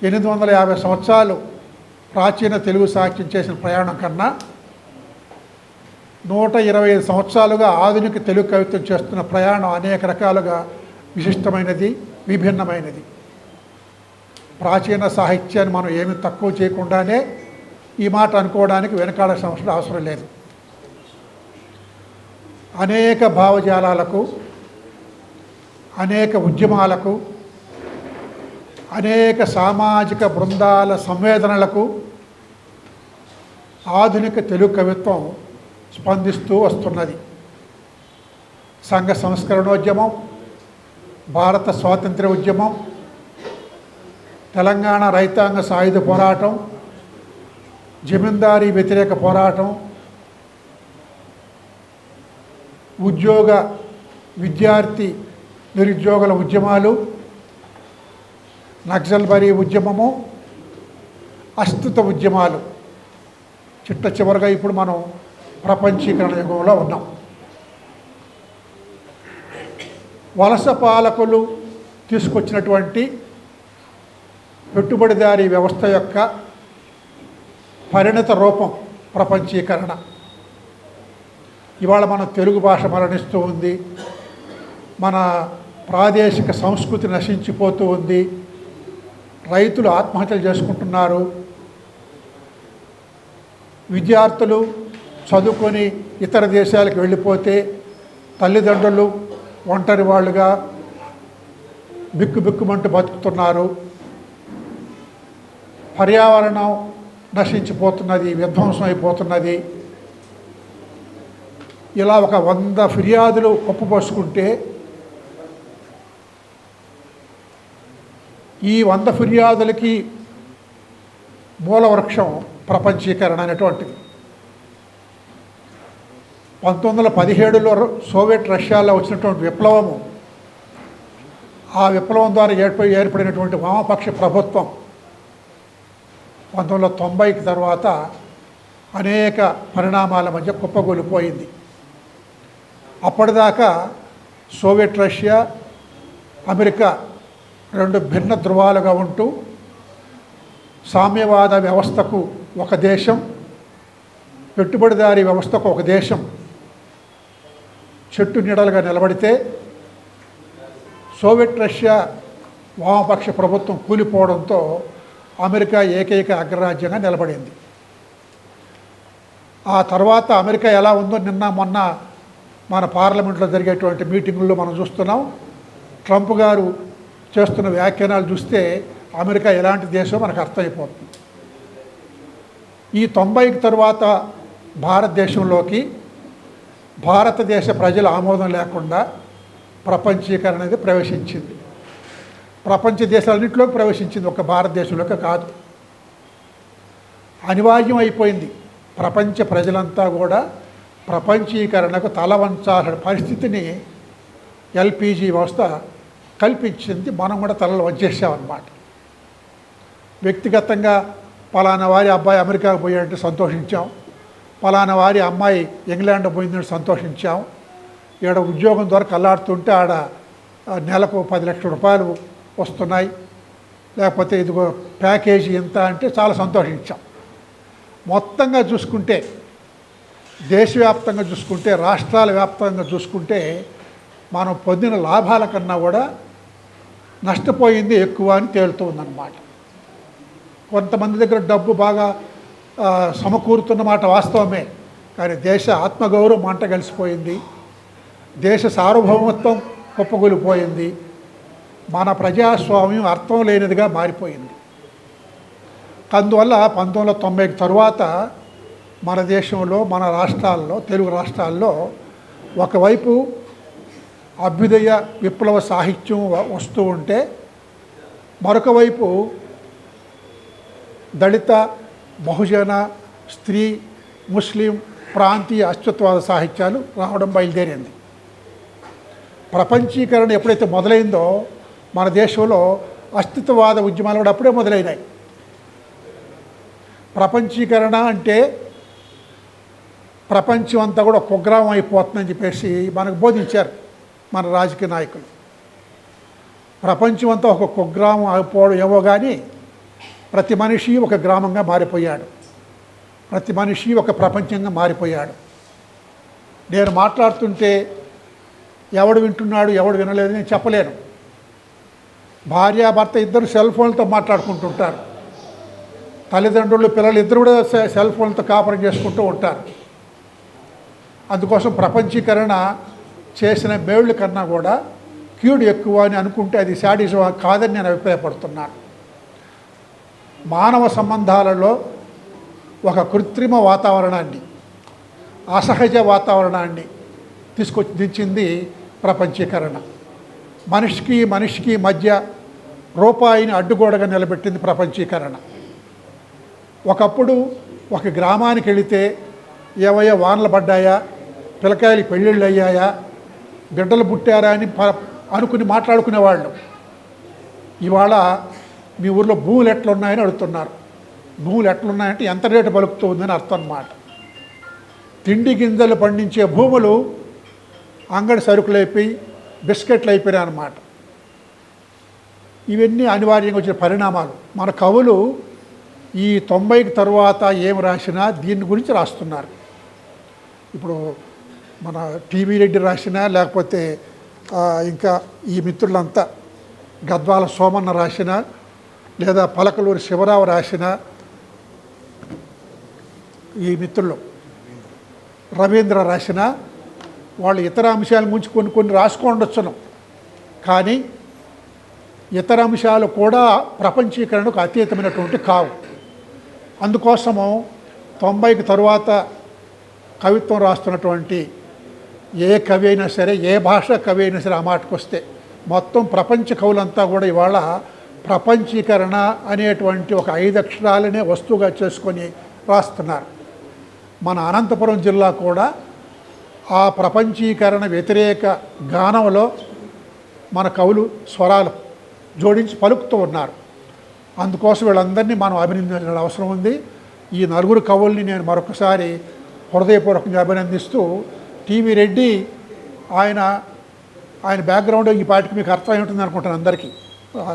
850 సంవత్సరాలు ప్రాచీన తెలుగు సాహిత్యం చేసిన ప్రయాణం కన్నా 125 సంవత్సరాలుగా ఆధునిక తెలుగు కవిత్వం చేస్తున్న ప్రయాణం అనేక రకాలుగా విశిష్టమైనది, విభిన్నమైనది. ప్రాచీన సాహిత్యాన్ని మనం ఏమి తక్కువ చేయకుండానే ఈ మాట అనుకోవడానికి వెనకాడాల్సిన అవసరం లేదు. అనేక భావజాలాలకు, అనేక ఉద్యమాలకు, అనేక సామాజిక బృందాల సంవేదనలకు ఆధునిక తెలుగు కవిత్వం స్పందిస్తూ వస్తున్నది. సంఘ సంస్కరణోద్యమం, భారత స్వాతంత్ర్య ఉద్యమం, తెలంగాణ రైతాంగ సాయుధ పోరాటం, జమీందారీ వ్యతిరేక పోరాటం, ఉద్యోగ విద్యార్థి నిరుద్యోగుల ఉద్యమాలు, నక్సల్బరీ ఉద్యమము, అస్తిత్వ ఉద్యమాలు, చిట్ట చివరిగా ఇప్పుడు మనం ప్రపంచీకరణ యుగంలో ఉన్నాం. వలస పాలకులు తీసుకొచ్చినటువంటి పెట్టుబడిదారీ వ్యవస్థ యొక్క పరిణత రూపం ప్రపంచీకరణ. ఇవాళ మన తెలుగు భాష మరణిస్తూ ఉంది, మన ప్రాదేశిక సంస్కృతి నశించిపోతూ ఉంది, రైతులు ఆత్మహత్యలు చేసుకుంటున్నారు, విద్యార్థులు చదువుకొని ఇతర దేశాలకు వెళ్ళిపోతే తల్లిదండ్రులు ఒంటరి వాళ్ళుగా బిక్కుబిక్కుమంటూ బతుకుతున్నారు, పర్యావరణం నశించిపోతున్నది, విధ్వంసం అయిపోతున్నది. ఇలా ఒక 100 ఫిర్యాదులు కుప్పపోసుకుంటే ఈ 100 ఫిర్యాదులకి మూలవృక్షం ప్రపంచీకరణ అనేటువంటిది. 1917లో సోవియట్ రష్యాలో వచ్చినటువంటి విప్లవము, ఆ విప్లవం ద్వారా ఏర్పడినటువంటి వామపక్ష ప్రభుత్వం 1990కి తర్వాత అనేక పరిణామాల మధ్య కుప్పగొలిపోయింది. అప్పటిదాకా సోవియట్ రష్యా, అమెరికా 2 భిన్న ధృవాలుగా ఉంటూ సామ్యవాద వ్యవస్థకు ఒక దేశం, పెట్టుబడిదారీ వ్యవస్థకు ఒక దేశం చెట్టు నీడలుగా నిలబడితే సోవియట్ రష్యా వామపక్ష ప్రభుత్వం కూలిపోవడంతో అమెరికా ఏకైక అగ్రరాజ్యంగా నిలబడింది. ఆ తర్వాత అమెరికా ఎలా ఉందో నిన్న మొన్న మన పార్లమెంట్లో జరిగేటువంటి మీటింగుల్లో మనం చూస్తున్నాం. ట్రంప్ గారు చేస్తున్న వ్యాఖ్యానాలు చూస్తే అమెరికా ఎలాంటి దేశం మనకు అర్థమైపోతుంది. ఈ 90కి తర్వాత భారతదేశంలోకి భారతదేశ ప్రజల ఆమోదం లేకుండా ప్రపంచీకరణ అనేది ప్రవేశించింది. ప్రపంచ దేశాలన్నింటిలోకి ప్రవేశించింది, ఒక భారతదేశంలోకి కాదు. అనివార్యం అయిపోయింది. ప్రపంచ ప్రజలంతా కూడా ప్రపంచీకరణకు తల వంచాల్సిన పరిస్థితిని ఎల్పిజి వ్యవస్థ కల్పించింది. మనం కూడా తలలు వంచేసామన్నమాట. వ్యక్తిగతంగా పలానా వారి అబ్బాయి అమెరికాకు పోయాడంటే సంతోషించాం, పలానా వారి అమ్మాయి ఇంగ్లాండ్ పోయిందంటే సంతోషించాం, ఈడ ఉద్యోగం ద్వారా కల్లాడుతుంటే ఆడ నెలకు 10 లక్షల రూపాయలు వస్తున్నాయి, లేకపోతే ఇదిగో ప్యాకేజీ ఎంత అంటే చాలా సంతోషించాం. మొత్తంగా చూసుకుంటే, దేశవ్యాప్తంగా చూసుకుంటే, రాష్ట్రాల వ్యాప్తంగా చూసుకుంటే మనం పొందిన లాభాల కన్నా కూడా నష్టపోయింది ఎక్కువ అని తేలుతుందన్నమాట. కొంతమంది దగ్గర డబ్బు బాగా సమకూరుతున్నమాట వాస్తవమే, కానీ దేశ ఆత్మగౌరవం మంట కలిసిపోయింది, దేశ సార్వభౌమత్వం కుప్పగొలిపోయింది, మన ప్రజాస్వామ్యం అర్థం లేనిదిగా మారిపోయింది. అందువల్ల 1990 తరువాత మన దేశంలో, మన రాష్ట్రాల్లో, తెలుగు రాష్ట్రాల్లో ఒకవైపు అభ్యుదయ విప్లవ సాహిత్యం వస్తూ ఉంటే, మరొక వైపు దళిత, బహుజన, స్త్రీ, ముస్లిం, ప్రాంతీయ అస్తిత్వవాద సాహిత్యాలు రావడం బయలుదేరింది. ప్రపంచీకరణ ఎప్పుడైతే మొదలైందో మన దేశంలో అస్తిత్వవాద ఉద్యమాలు కూడా అప్పుడే మొదలైనాయి. ప్రపంచీకరణ అంటే ప్రపంచం అంతా కూడా కుగ్రామం అయిపోతుందని చెప్పేసి మనకు బోధించారు మన రాజకీయ నాయకులు. ప్రపంచం అంతా ఒక కుగ్రామం అయిపోవడం ఏమో కానీ ప్రతి మనిషి ఒక గ్రామంగా మారిపోయాడు, ప్రతి మనిషి ఒక ప్రపంచంగా మారిపోయాడు. నేను మాట్లాడుతుంటే ఎవడు వింటున్నాడు, ఎవడు వినలేదు నేను చెప్పలేను. భార్యాభర్త ఇద్దరు సెల్ ఫోన్లతో మాట్లాడుకుంటుంటారు, తల్లిదండ్రులు పిల్లలు ఇద్దరు కూడా సెల్ ఫోన్లతో కాపురం చేసుకుంటూ ఉంటారు. అందుకోసం ప్రపంచీకరణ చేసిన మేళ్ళు కన్నా కూడా కీడు ఎక్కువ అని అనుకుంటే అది శాడిజం కాదని నేను అభిప్రాయపడుతున్నాను. మానవ సంబంధాలలో ఒక కృత్రిమ వాతావరణాన్ని, అసహజ వాతావరణాన్ని తీసుకొచ్చి దించింది ప్రపంచీకరణ. మనిషికి మధ్య రూపాయిని అడ్డుగోడగా నిలబెట్టింది ప్రపంచీకరణ. ఒకప్పుడు ఒక గ్రామానికి వెళితే ఏవయ్యా వానలు పడ్డాయా, పిల్లకాయలు పెళ్ళిళ్ళు అయ్యాయా, బిడ్డలు పుట్టారా అని అనుకుని మాట్లాడుకునేవాళ్ళు. ఇవాళ మీ ఊర్లో భూములు ఎట్లున్నాయని అడుగుతున్నారు. భూములు ఎట్లున్నాయంటే ఎంత రేటు పలుకుతుందని అర్థం అన్నమాట. తిండి గింజలు పండించే భూములు అంగడి సరుకులు అయిపోయి బిస్కెట్లు అయిపోయాయి అన్నమాట. ఇవన్నీ అనివార్యంగా వచ్చిన పరిణామాలు. మన కవులు ఈ 90కి తరువాత ఏం రాసినా దీని గురించి రాస్తున్నారు. ఇప్పుడు మన టీవీ రెడ్డి రాసినా, లేకపోతే ఇంకా ఈ మిత్రులంతా గద్వాల సోమన్న రాసిన, లేదా పలకలూరి శివరావు రాసిన, ఈ మిత్రులు రవీంద్ర రాసిన వాళ్ళు ఇతర అంశాల గురించి కొన్ని రాసుకోండొచ్చును. కానీ ఇతర అంశాలు కూడా ప్రపంచీకరణకు అతీతమైనటువంటి కావు. అందుకోసము 90కి తరువాత కవిత్వం రాస్తున్నటువంటి ఏ కవి అయినా సరే, ఏ భాష కవి అయినా సరే, ఆ మాటకు వస్తే మొత్తం ప్రపంచ కవులంతా కూడా ఇవాళ ప్రపంచీకరణ అనేటువంటి ఒక 5 అక్షరాలనే వస్తువుగా చేసుకొని రాస్తున్నారు. మన అనంతపురం జిల్లా కూడా ఆ ప్రపంచీకరణ వ్యతిరేక గానంలో మన కవులు స్వరాలు జోడించి పలుకుతూ ఉన్నారు. అందుకోసం వీళ్ళందరినీ మనం అభినందించాల్సిన అవసరం ఉంది. ఈ నలుగురు కవుల్ని నేను మరొకసారి హృదయపూర్వకంగా అభినందిస్తూ, టీవీ రెడ్డి ఆయన బ్యాక్గ్రౌండ్ ఈ పాటికి మీకు అర్థమై ఉంటుంది అనుకుంటాను అందరికీ.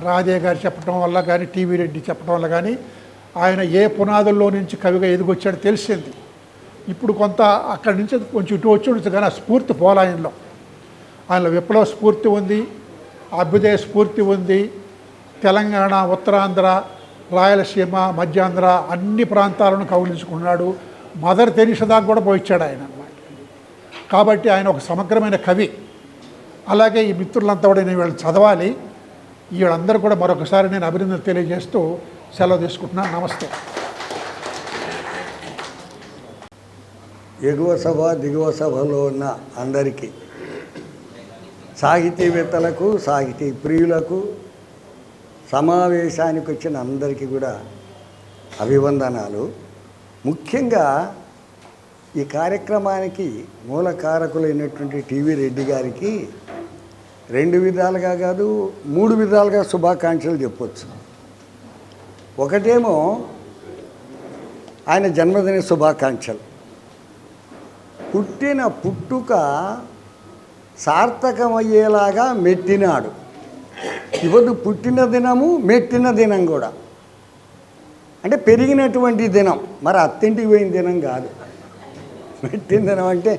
రాజయ్య గారు చెప్పడం వల్ల కానీ, టీవీ రెడ్డి చెప్పడం వల్ల కానీ ఆయన ఏ పునాదుల్లో నుంచి కవిగా ఎదిగొచ్చాడో తెలిసింది. ఇప్పుడు కొంత అక్కడి నుంచి కొంచెం ఇటు వచ్చి ఉండొచ్చు, కానీ ఆ స్ఫూర్తి పోలాయనలో ఆయనలో విప్లవ స్ఫూర్తి ఉంది, అభ్యుదయ స్ఫూర్తి ఉంది. తెలంగాణ, ఉత్తరాంధ్ర, రాయలసీమ, మధ్యాంధ్ర అన్ని ప్రాంతాలను కౌలించుకున్నాడు. మదర్ తెరీసా దాకా కూడా పోయిచ్చాడు ఆయన అన్నమాట. కాబట్టి ఆయన ఒక సమగ్రమైన కవి. అలాగే ఈ మిత్రులంతా కూడా నేను వీళ్ళు చదవాలి. వీళ్ళందరూ కూడా మరొకసారి నేను అభినందన తెలియజేస్తూ సెలవు తీసుకుంటున్నాను. నమస్తే. ఎగువ సభ దిగువ సభలో ఉన్న అందరికీ, సాహితీవేత్తలకు, సాహితీ ప్రియులకు, సమావేశానికి వచ్చిన అందరికీ కూడా అభివందనాలు. ముఖ్యంగా ఈ కార్యక్రమానికి మూల కారకులైనటువంటి టీవీ రెడ్డి గారికి 2 విధాలుగా కాదు 3 విధాలుగా శుభాకాంక్షలు చెప్పొచ్చు. ఒకటేమో ఆయన జన్మదిన శుభాకాంక్షలు. పుట్టిన పుట్టుక సార్థకమయ్యేలాగా మెట్టినాడు. ఇవద్దు పుట్టిన దినము, మెట్టిన దినం కూడా. అంటే పెరిగినటువంటి దినం, మరి అత్తింటికి పోయిన దినం కాదు. మెట్టిన దినం అంటే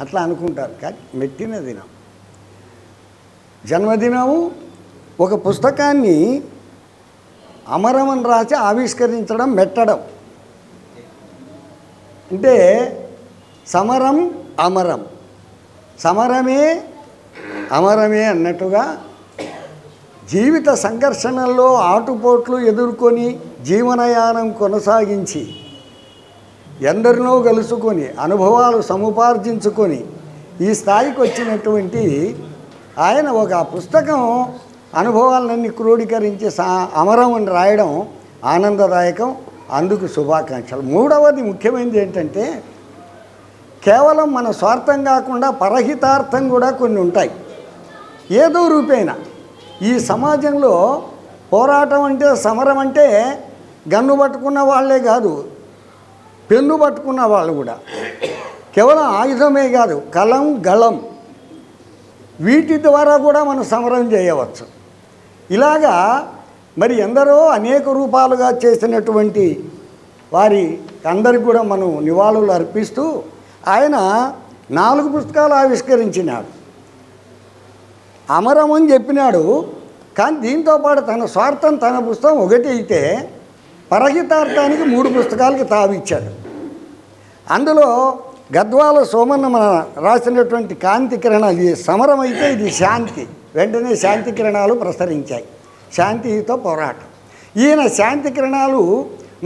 అట్లా అనుకుంటారు, కానీ మెట్టిన దినం. జన్మదినము ఒక పుస్తకాన్ని అమరమని రాసి ఆవిష్కరించడం, మెట్టడం. అంటే సమరం అమరం, సమరమే అమరమే అన్నట్టుగా జీవిత సంఘర్షణల్లో ఆటుపోట్లు ఎదుర్కొని జీవనయానం కొనసాగించి ఎందరినో కలుసుకొని అనుభవాలు సముపార్జించుకొని ఈ స్థాయికి వచ్చినటువంటి ఆయన ఒక పుస్తకం అనుభవాలన్నీ క్రోడీకరించి అమరం అని రాయడం ఆనందదాయకం. అందుకు శుభాకాంక్షలు. మూడవది ముఖ్యమైనది ఏంటంటే, కేవలం మన స్వార్థం కాకుండా పరహితార్థం కూడా కొన్ని ఉంటాయి. ఏదో రూపేణ ఈ సమాజంలో పోరాటం అంటే, సమరం అంటే గన్ను పట్టుకున్న వాళ్ళే కాదు, పెన్ను పట్టుకున్న వాళ్ళు కూడా. కేవలం ఆయుధమే కాదు, కలం, గళం, వీటి ద్వారా కూడా మనం సమరం చేయవచ్చు. ఇలాగా మరి ఎందరో అనేక రూపాలుగా చేసినటువంటి వారి అందరికి కూడా మనం నివాళులు అర్పిస్తూ, ఆయన 4 పుస్తకాలు ఆవిష్కరించినాడు. అమరం అని చెప్పినాడు, కానీ దీంతోపాటు తన స్వార్థం, తన పుస్తకం ఒకటి అయితే పరహితార్థానికి 3 పుస్తకాలకి తావిచ్చాడు. అందులో గద్వాల సోమన్న మన రాసినటువంటి కాంతి కిరణాలు, ఇది సమరం అయితే ఇది శాంతి, వెంటనే శాంతి కిరణాలు ప్రసరించాయి. శాంతితో పోరాటం. ఈయన శాంతి కిరణాలు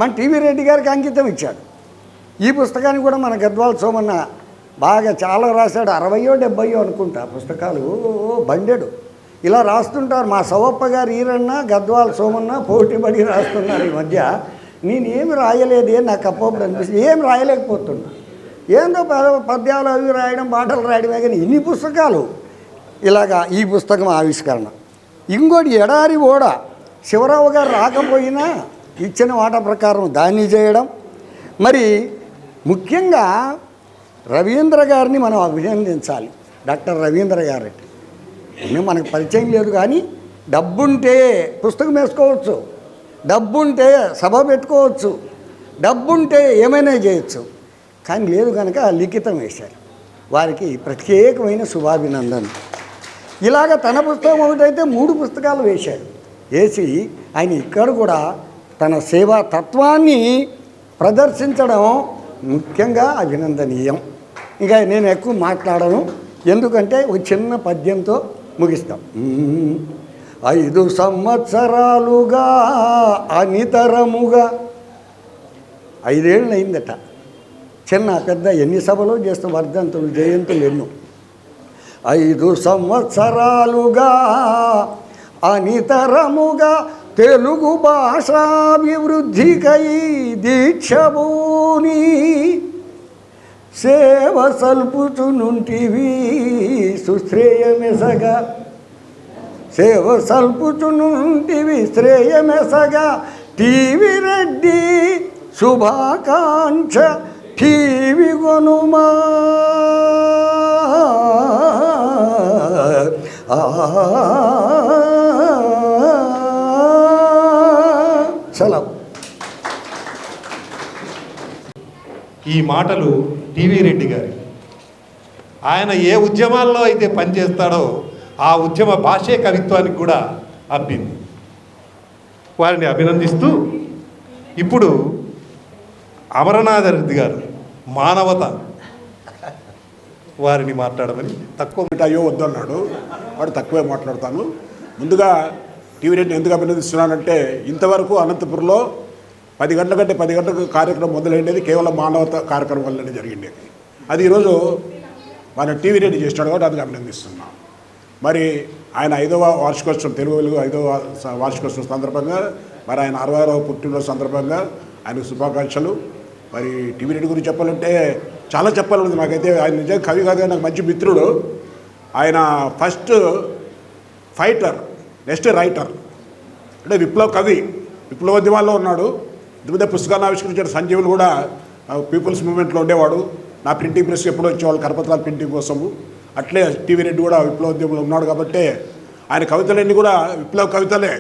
మన టీవీ రెడ్డి గారికి అంకితం ఇచ్చాడు. ఈ పుస్తకాన్ని కూడా మన గద్వాల సోమన్న బాగా చాలా రాశాడు. 60 70 అనుకుంటా పుస్తకాలు, బండెడు ఇలా రాస్తుంటారు. మా సవప్ప గారు ఈరన్న గద్వాల సోమన్న పోటీపడి రాస్తున్నారు. ఈ మధ్య నేనేమి రాయలేదే నాకు అప్పప్పుడు అనిపిస్తుంది, ఏం రాయలేకపోతున్నా. ఏందో పద్యాలు అవి రాయడం, పాటలు రాయడమే. కానీ ఇన్ని పుస్తకాలు ఇలాగా ఈ పుస్తకం ఆవిష్కరణ. ఇంకోటి ఎడారి ఓడ శివరావు గారు రాకపోయినా ఇచ్చిన మాట ప్రకారం దాన్ని చేయడం. మరి ముఖ్యంగా రవీంద్ర గారిని మనం అభినందించాలి. డాక్టర్ రవీంద్ర గారంటే మనకు పరిచయం లేదు, కానీ డబ్బుంటే పుస్తకం వేసుకోవచ్చు, డబ్బుంటే సభ పెట్టుకోవచ్చు, డబ్బుంటే ఏమైనా చేయొచ్చు. కానీ లేదు కనుక లిఖితం వేశారు. వారికి ప్రత్యేకమైన శుభాభినందన. ఇలాగ తన పుస్తకం ఒకటైతే 3 పుస్తకాలు వేశాడు. వేసి ఆయన ఇక్కడ కూడా తన సేవా తత్వాన్ని ప్రదర్శించడం ముఖ్యంగా అభినందనీయం. ఇంకా నేను ఎక్కువ మాట్లాడను, ఎందుకంటే ఒక చిన్న పద్యంతో ముగిస్తాం. 5 సంవత్సరాలుగా అనితరముగా 5 ఏళ్ళు అయిందట. చిన్న పెద్ద ఎన్ని సభలో చేస్తాం, వర్ధంతులు జయంతులు ఎన్నో. 5 సంవత్సరాలుగా అనితరముగా తెలుగు భాషాభివృద్ధికై దీక్షభూని సేవ సల్పుచునుంటివి సుశ్రేయమెసగా, సేవ సల్పుచునుంటివి శ్రేయమెసగా టీవీ రెడ్డి శుభాకాంక్ష టీవీ కొనుమా. సెలవు. ఈ మాటలు టీవీ రెడ్డి గారి. ఆయన ఏ ఉద్యమాల్లో అయితే పనిచేస్తాడో ఆ ఉద్యమ భాషే కవిత్వానికి కూడా అబ్బింది. వారిని అభినందిస్తూ ఇప్పుడు అమరనాథ రెడ్డి గారు మానవత వారిని మాట్లాడమని. తక్కువ అయ్యో వద్దన్నాడు వాడు, తక్కువే మాట్లాడతాను. ముందుగా టీవీ రెడ్డిని ఎందుకు అభినందిస్తున్నానంటే, ఇంతవరకు అనంతపురంలో 10 గంటల కంటే 10 గంటలకు కార్యక్రమం మొదలైనది కేవలం మానవత కార్యక్రమం వల్లనే జరిగింది. అది ఈరోజు మన టీవీ రెడ్డి చేసినాడు కాబట్టి అందుకు అభినందిస్తున్నాం. మరి ఆయన 5వ వార్షికోత్సవం, తెలుగు వెలుగు 5వ వార్షికోత్సవం సందర్భంగా, మరి ఆయన 60వ పుట్టినరోజు సందర్భంగా ఆయనకు శుభాకాంక్షలు. మరి టీవీ రెడ్డి గురించి చెప్పాలంటే చాలా చెప్పాలన్నది నాకైతే. ఆయన నిజంగా కవి కాదు, నాకు మంచి మిత్రుడు. ఆయన ఫస్ట్ ఫైటర్, నెక్స్ట్ రైటర్, అంటే విప్లవ కవి, విప్లవోద్యమాల్లో ఉన్నాడు. ఇంతమంది పుస్తకాలను ఆవిష్కరించాడు. సంజీవులు కూడా పీపుల్స్ మూవ్మెంట్లో ఉండేవాడు. నా ప్రింటింగ్ ప్రెస్ ఎప్పుడో వచ్చేవాళ్ళు కరపత్రాల ప్రింటింగ్ కోసము. అట్లే టీవీ రెడ్డి కూడా విప్లవోద్యమంలో ఉన్నాడు కాబట్టి ఆయన కవితలన్నీ కూడా విప్లవ కవితలే.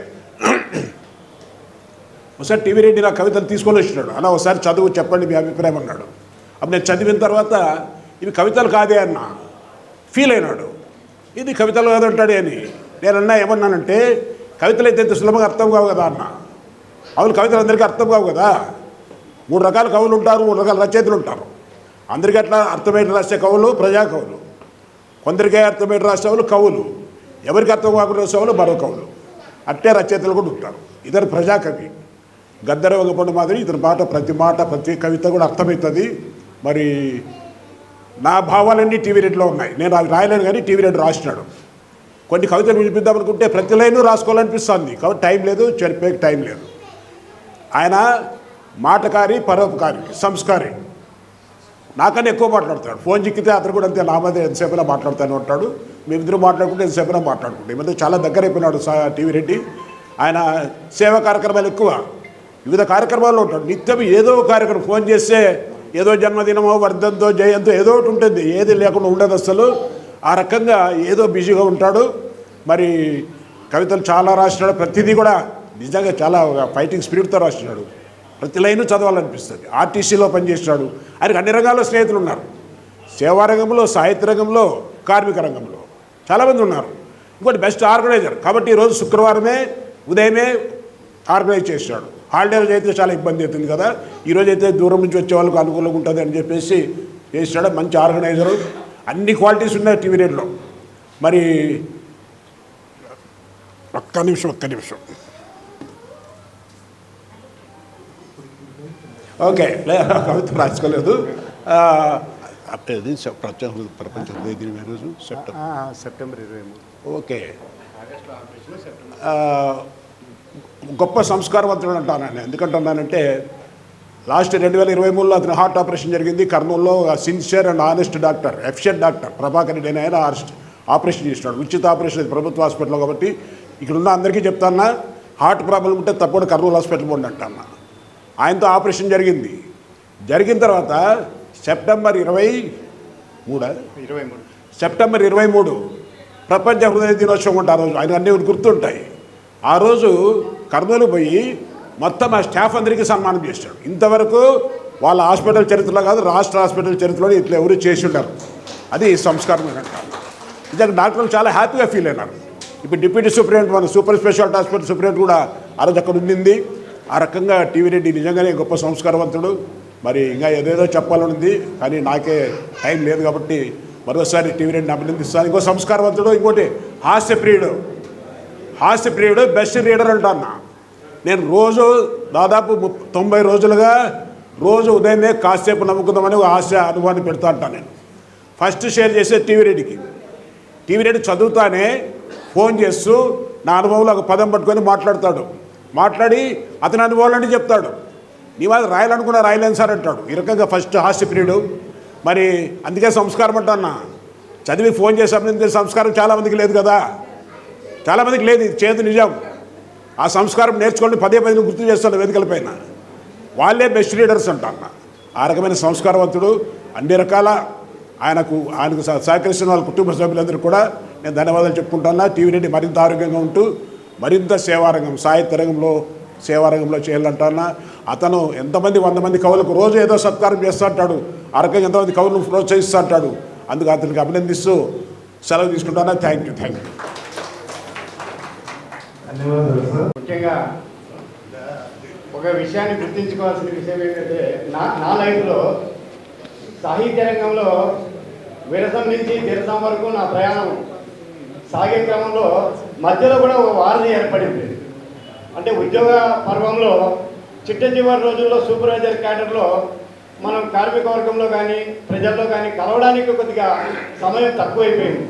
ఒకసారి టీవీ రెడ్డి నా కవితలు తీసుకొని వచ్చినాడు. అలా ఒకసారి చదువు చెప్పండి మీ అభిప్రాయం అన్నాడు. అప్పుడు నేను చదివిన తర్వాత ఇవి కవితలు కాదే అన్న ఫీల్ అయినాడు. ఇది కవితలు కాదంటాడే అని నేనన్నా. ఏమన్నానంటే కవితలు అయితే ఇంత సులభంగా అర్థం కావు కదా అన్న. అవును, కవితలు అందరికీ అర్థం కావు కదా. 3 రకాల కవులు ఉంటారు, 3 రకాల రచయితలు ఉంటారు. అందరికీ అట్లా అర్థమయ్యేట రాసే కవులు ప్రజా కవులు, కొందరికే అర్థమయ్యేట రాసేవాళ్ళు కవులు, ఎవరికి అర్థం కాకుండా రాసేవాళ్ళు మరో కవులు. అట్టే రచయితలు కూడా ఉంటారు. ఇద్దరు ప్రజాకవి గద్దర వంగపండు మాదిరి ఇతని మాట ప్రతి కవిత కూడా అర్థమవుతుంది. మరి నా భావాలన్నీ టీవీ రెడ్డిలో ఉన్నాయి. నేను అవి రాయలేను, కానీ టీవీ రెడ్డి రాసినాడు. కొన్ని కవితలు వినిపిద్దామనుకుంటే ప్రతి లైను రాసుకోవాలనిపిస్తుంది, కాబట్టి టైం లేదు, చెప్పేకి టైం లేదు. ఆయన మాటకారి, పరోపకారి, సంస్కారి. నాకన్నా ఎక్కువ మాట్లాడతాడు. ఫోన్ చిక్కితే అతను కూడా అంతే, నా మధ్య ఎంతసేపునా మాట్లాడుతూనే ఉంటాడు. మేమిద్దరూ మాట్లాడుకుంటే ఎంతసేపునా మాట్లాడుకుంటాం. ఈ మధ్య చాలా దగ్గర అయిపోయినాడు టీవీ రెడ్డి. ఆయన సేవా కార్యక్రమాలు ఎక్కువ, వివిధ కార్యక్రమాల్లో ఉంటాడు. నిత్యం ఏదో కార్యక్రమం, ఫోన్ చేస్తే ఏదో జన్మదినమో వర్ధంతో జయంతో ఏదో ఒకటి ఉంటుంది, ఏది లేకుండా ఉండదు అసలు. ఆ రకంగా ఏదో బిజీగా ఉంటాడు. మరి కవితలు చాలా రాసినాడు. ప్రతిదీ కూడా నిజంగా చాలా ఫైటింగ్ స్పిరిట్తో రాసినాడు. ప్రతి లైను చదవాలనిపిస్తుంది. ఆర్టీసీలో పనిచేసినాడు. ఆయనకు అన్ని రంగాల్లో స్నేహితులు ఉన్నారు. సేవా రంగంలో, సాహిత్య రంగంలో, కార్మిక రంగంలో చాలామంది ఉన్నారు. ఇంకోటి బెస్ట్ ఆర్గనైజర్. కాబట్టి ఈరోజు శుక్రవారమే ఉదయమే ఆర్గనైజ్ చేసినాడు. హాలిడేలు అయితే చాలా ఇబ్బంది అవుతుంది కదా, ఈరోజు అయితే దూరం నుంచి వచ్చే వాళ్ళకు అనుకూలంగా ఉంటుంది అని చెప్పేసి చేసినాడు. మంచి ఆర్గనైజరు, అన్ని క్వాలిటీస్ ఉన్నాయి టీవీ రెడ్డిలో. మరి ఒక్క నిమిషం ఓకే కవిత రాసుకోలేదు. ఇది ప్రపంచ హృదయ దినం ఏ రోజు? సెప్టెంబర్ 23. ఓకే. గొప్ప సంస్కారవంతుడు అంటాను. ఎందుకంటున్నానంటే లాస్ట్ 2023లో అతను హార్ట్ ఆపరేషన్ జరిగింది కర్నూలులో. Sincere and honest doctor, efficient doctor Prabhakar Reddy ఆయన ఆపరేషన్ చేసినాడు. ఉచిత ఆపరేషన్ అది ప్రభుత్వ హాస్పిటల్లో. కాబట్టి ఇక్కడ ఉన్న అందరికీ చెప్తాన్నా, హార్ట్ ప్రాబ్లం ఉంటే తప్పకుండా కర్నూలు హాస్పిటల్ పోండి అంటాను. ఆయనతో ఆపరేషన్ జరిగింది. జరిగిన తర్వాత సెప్టెంబర్ 23 ప్రపంచ హృదయ దినోత్సవం ఉంటుంది. ఆ రోజు ఆయన అన్నీ గుర్తుంటాయి. ఆ రోజు కర్నూలు పోయి మొత్తం ఆ స్టాఫ్ అందరికీ సన్మానం చేశాడు. ఇంతవరకు వాళ్ళ హాస్పిటల్ చరిత్రలో కాదు, రాష్ట్ర హాస్పిటల్ చరిత్రలో ఇట్లా ఎవరు చేసి ఉంటారు. అది సంస్కారం అంటారు. నిజంగా డాక్టర్లు చాలా హ్యాపీగా ఫీల్ అయినారు. ఇప్పుడు డిప్యూటీ సూపరింటెండెంట్, మన సూపర్ స్పెషాలిటీ హాస్పిటల్ సూపరింటెండెంట్ కూడా ఆ రోజు అక్కడ ఉండింది. ఆ రకంగా టీవీ రెడ్డి నిజంగానే గొప్ప సంస్కారవంతుడు. మరి ఇంకా ఏదేదో చెప్పాలనుంది కానీ నాకే టైం లేదు కాబట్టి మరోసారి టీవీ రెడ్డిని అభినందిస్తాను. ఇంకో సంస్కారవంతుడు, ఇంకోటి హాస్యప్రియుడు, బెస్ట్ రీడర్ అంటాను. నేను రోజు దాదాపు 90 రోజులుగా రోజు ఉదయమే కాసేపు నమ్ముకుందామని ఒక హాస్య అనుభవాన్ని పెడతా ఉంటాను. నేను ఫస్ట్ షేర్ చేసే టీవీ రెడ్డికి. టీవీ రెడ్డి చదువుతానే ఫోన్ చేస్తూ నా అనుభవంలో ఒక పదం పట్టుకొని మాట్లాడతాడు. మాట్లాడి అతని అనుభవాలన్నీ చెప్తాడు. నీ వాళ్ళు రాయాలనుకున్నా రాయలేను సార్ అంటాడు. ఈ రకంగా ఫస్ట్ హాస్యప్రియుడు. మరి అందుకే సంస్కారం అంటాన్నా. చదివి ఫోన్ చేసామని సంస్కారం చాలామందికి లేదు కదా, చాలామందికి లేదు. ఇది చేదు నిజం. ఆ సంస్కారం నేర్చుకోండి. 10 గుర్తు చేస్తాను వేదికలపైన. వాళ్ళే బెస్ట్ రీడర్స్ అంటాన్న. ఆ రకమైన సంస్కారవంతుడు. అన్ని రకాల ఆయనకు సహకరిస్తున్న వాళ్ళ కుటుంబ సభ్యులందరూ కూడా నేను ధన్యవాదాలు చెప్పుకుంటున్నా. టీవీ రెడ్డి మరింత ఆరోగ్యంగా ఉంటూ మరింత సేవారంగం, సాహిత్య రంగంలో, సేవారంగంలో చేయాలంటున్నా. అతను ఎంతమంది 100 మంది కవులకు రోజు ఏదో సత్కారం చేస్తూ అంటాడు. ఆ రకంగా ఎంతమంది కవులను ప్రోత్సహిస్తూ అంటాడు. అందుకు అతనికి అభినందిస్తూ సెలవు తీసుకుంటానా. Thank you. ధన్యవాదాలు సార్. ముఖ్యంగా ఒక విషయాన్ని గుర్తుంచుకోవాల్సిన విషయం ఏంటంటే నా లైఫ్లో సాహిత్య రంగంలో విరసం నుంచి విరసం వరకు నా ప్రయాణం సాగే క్రమంలో మధ్యలో కూడా ఒక వారధి ఏర్పడింది. అంటే ఉద్యోగ పర్వంలో చిట్ట రోజుల్లో సూపర్వైజర్ క్యాడర్లో మనం కార్మిక వర్గంలో కానీ ప్రజల్లో కానీ కలవడానికి కొద్దిగా సమయం తక్కువైపోయింది.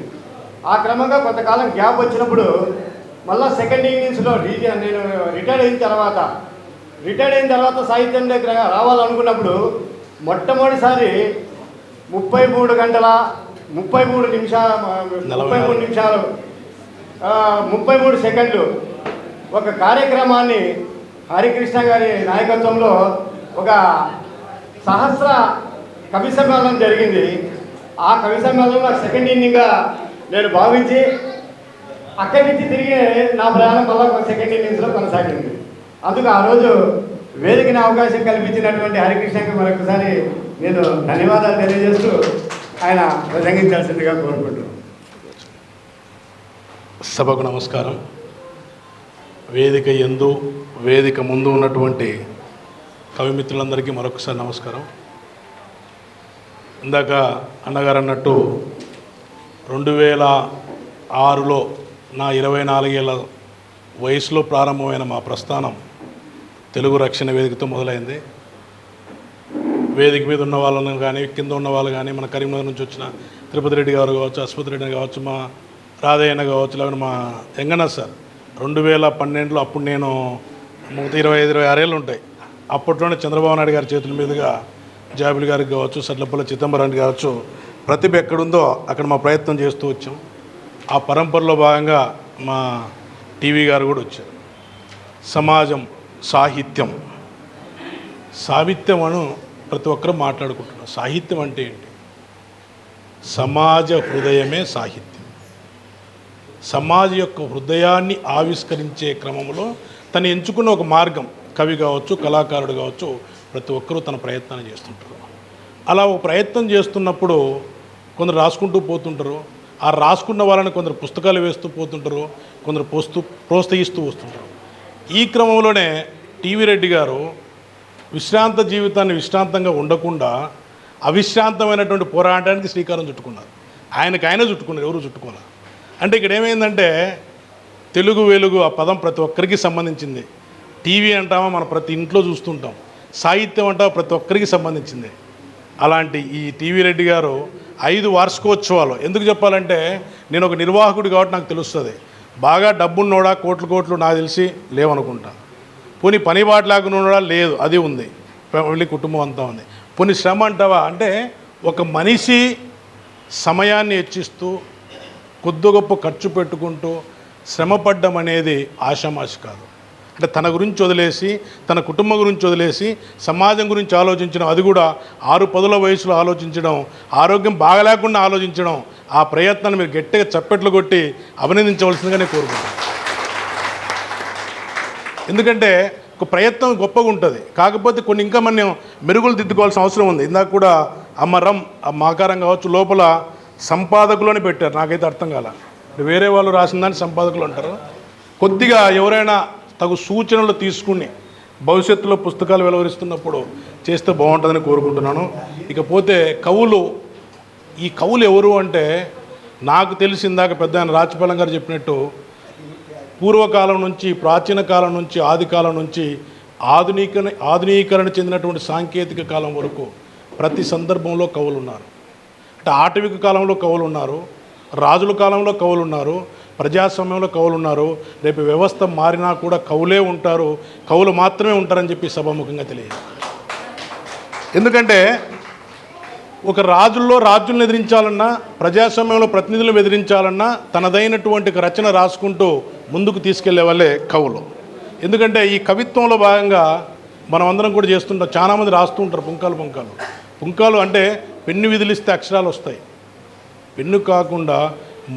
ఆ క్రమంగా కొంతకాలం గ్యాప్ వచ్చినప్పుడు మళ్ళీ సెకండ్ ఇన్నింగ్స్లో నేను రిటైర్డ్ అయిన తర్వాత సాహిత్యం దగ్గర రావాలనుకున్నప్పుడు మొట్టమొదటిసారి 33 గంటల 33 నిమిషాలు 33 సెకండ్లు ఒక కార్యక్రమాన్ని హరికృష్ణ గారి నాయకత్వంలో ఒక సహస్ర కవి సమ్మేళనం జరిగింది. ఆ కవి సమ్మేళనంలో సెకండ్ ఇన్నింగ్గా నేను భావించి అక్కడి నుంచి తిరిగి నా ప్రయాణం వల్ల ఒక సెకండ్ ఇన్నింగ్స్లో కొనసాగింది. అందుకు ఆ రోజు వేదికని అవకాశం కల్పించినటువంటి హరికృష్ణకి మరొకసారి నేను ధన్యవాదాలు తెలియజేస్తూ ఆయన ప్రసంగించాల్సిందిగా కోరుకుంటున్నాను. సభకు నమస్కారం. వేదిక ముందు ఉన్నటువంటి కవిమిత్రులందరికీ మరొకసారి నమస్కారం. ఇందాక అన్నగారు అన్నట్టు 2006లో నా 24 ఏళ్ళ వయసులో ప్రారంభమైన మా ప్రస్థానం తెలుగు రక్షణ వేదికతో మొదలైంది. వేదిక మీద ఉన్న వాళ్ళను కానీ కింద ఉన్న వాళ్ళు కానీ మన కరీంనగర్ నుంచి వచ్చిన తిరుపతి రెడ్డి గారు కావచ్చు, అశ్వత్ రెడ్డి కావచ్చు, మా రాధయ్యన్న కావచ్చు, లేకపోతే మా ఎంగన్న సార్ 2012లో అప్పుడు నేను 25-26 ఏళ్ళు ఉంటాయి. అప్పట్లోనే చంద్రబాబు నాయుడు గారి చేతుల మీదుగా జాబిలి గారికి కావచ్చు, సట్లపల్లి చిదంబరానికి కావచ్చు, ప్రతిభ ఎక్కడుందో అక్కడ మా ప్రయత్నం చేస్తూ వచ్చాం. ఆ పరంపరలో భాగంగా మా టీవీ గారు కూడా వచ్చారు. సమాజం, సాహిత్యం అను ప్రతి ఒక్కరూ మాట్లాడుకుంటున్నాం. సాహిత్యం అంటే ఏంటి? సమాజ హృదయమే సాహిత్యం. సమాజ యొక్క హృదయాన్ని ఆవిష్కరించే క్రమంలో తను ఎంచుకున్న ఒక మార్గం, కవి కావచ్చు, కళాకారుడు కావచ్చు, ప్రతి ఒక్కరూ తన ప్రయత్నాన్ని చేస్తుంటారు. అలా ఒక ప్రయత్నం చేస్తున్నప్పుడు కొందరు రాసుకుంటూ పోతుంటారు. ఆ రాసుకున్న వాళ్ళని కొందరు పుస్తకాలు వేస్తూ పోతుంటారు, కొందరు ప్రోత్సహిస్తూ వస్తుంటారు. ఈ క్రమంలోనే టీవీ రెడ్డి గారు విశ్రాంత జీవితాన్ని విశ్రాంతంగా ఉండకుండా అవిశ్రాంతమైనటువంటి పోరాటానికి శ్రీకారం చుట్టుకున్నారు. ఆయనకు చుట్టుకున్నారు, ఎవరు చుట్టుకోవాలి. అంటే ఇక్కడ ఏమైందంటే తెలుగు వెలుగు ఆ పదం ప్రతి ఒక్కరికి సంబంధించింది. టీవీ అంటామా, మన ప్రతి ఇంట్లో చూస్తుంటాం. సాహిత్యం అంట ప్రతి ఒక్కరికి సంబంధించింది. అలాంటి ఈ టీవీ రెడ్డి గారు 5 వార్షికోత్సవాలు ఎందుకు చెప్పాలంటే, నేను ఒక నిర్వాహకుడు కాబట్టి నాకు తెలుస్తుంది. బాగా డబ్బున్నోడా కోట్లు నాకు తెలిసి లేవనుకుంటా. పోనీ పని బాట లేకుండా లేదు, అది ఉంది, ఫ్యామిలీ కుటుంబం అంతా ఉంది. పోనీ శ్రమ అంటావా అంటే, ఒక మనిషి సమయాన్ని హెచ్చిస్తూ కొద్ది గొప్ప ఖర్చు పెట్టుకుంటూ శ్రమపడ్డం అనేది ఆషామాషి కాదు. అంటే తన గురించి వదిలేసి, తన కుటుంబం గురించి వదిలేసి సమాజం గురించి ఆలోచించడం, అది కూడా 6-10 వయసులో ఆలోచించడం, ఆరోగ్యం బాగలేకుండా ఆలోచించడం, ఆ ప్రయత్నాన్ని మీరు గట్టిగా చప్పట్లు కొట్టి అభినందించవలసిందిగానే కోరుకుంటాను. ఎందుకంటే ఒక ప్రయత్నం గొప్పగా ఉంటుంది, కాకపోతే కొన్ని ఇంకా మనం మెరుగులు దిద్దుకోవాల్సిన అవసరం ఉంది. ఇందాక కూడా అమ్మరం మాకారం కావచ్చు, లోపల సంపాదకులని పెట్టారు, నాకైతే అర్థం కాల. వేరే వాళ్ళు రాసిన దాన్ని సంపాదకులు అంటారు. కొద్దిగా ఎవరైనా తగు సూచనలు తీసుకుని భవిష్యత్తులో పుస్తకాలు వెలువరిస్తున్నప్పుడు చేస్తే బాగుంటుందని కోరుకుంటున్నాను. ఇకపోతే కవులు, ఈ కవులు ఎవరు అంటే, నాకు తెలిసి ఇందాక పెద్ద ఆయన రాచపాలెం గారు చెప్పినట్టు పూర్వకాలం నుంచి, ప్రాచీన కాలం నుంచి, ఆది కాలం నుంచి ఆధునీకరణ చెందినటువంటి సాంకేతిక కాలం వరకు ప్రతి సందర్భంలో కవులు ఉన్నారు. అంటే ఆటవిక కాలంలో కవులు ఉన్నారు, రాజుల కాలంలో కవులు ఉన్నారు, ప్రజాస్వామ్యంలో కవులు ఉన్నారు. రేపు వ్యవస్థ మారినా కూడా కవులే ఉంటారు, కవులు మాత్రమే ఉంటారని చెప్పి సభాముఖంగా తెలియదు. ఎందుకంటే ఒక రాజుల్ని ఎదిరించాలన్నా, ప్రజాస్వామ్యంలో ప్రతినిధులను ఎదిరించాలన్నా తనదైనటువంటి రచన రాసుకుంటూ ముందుకు తీసుకెళ్లే వాళ్ళే కవులు. ఎందుకంటే ఈ కవిత్వంలో భాగంగా మనం అందరం కూడా చేస్తుంటాం. చాలామంది రాస్తూ ఉంటారు పుంకాలు అంటే పెన్ను విదిలిస్తే అక్షరాలు వస్తాయి, పెన్ను కాకుండా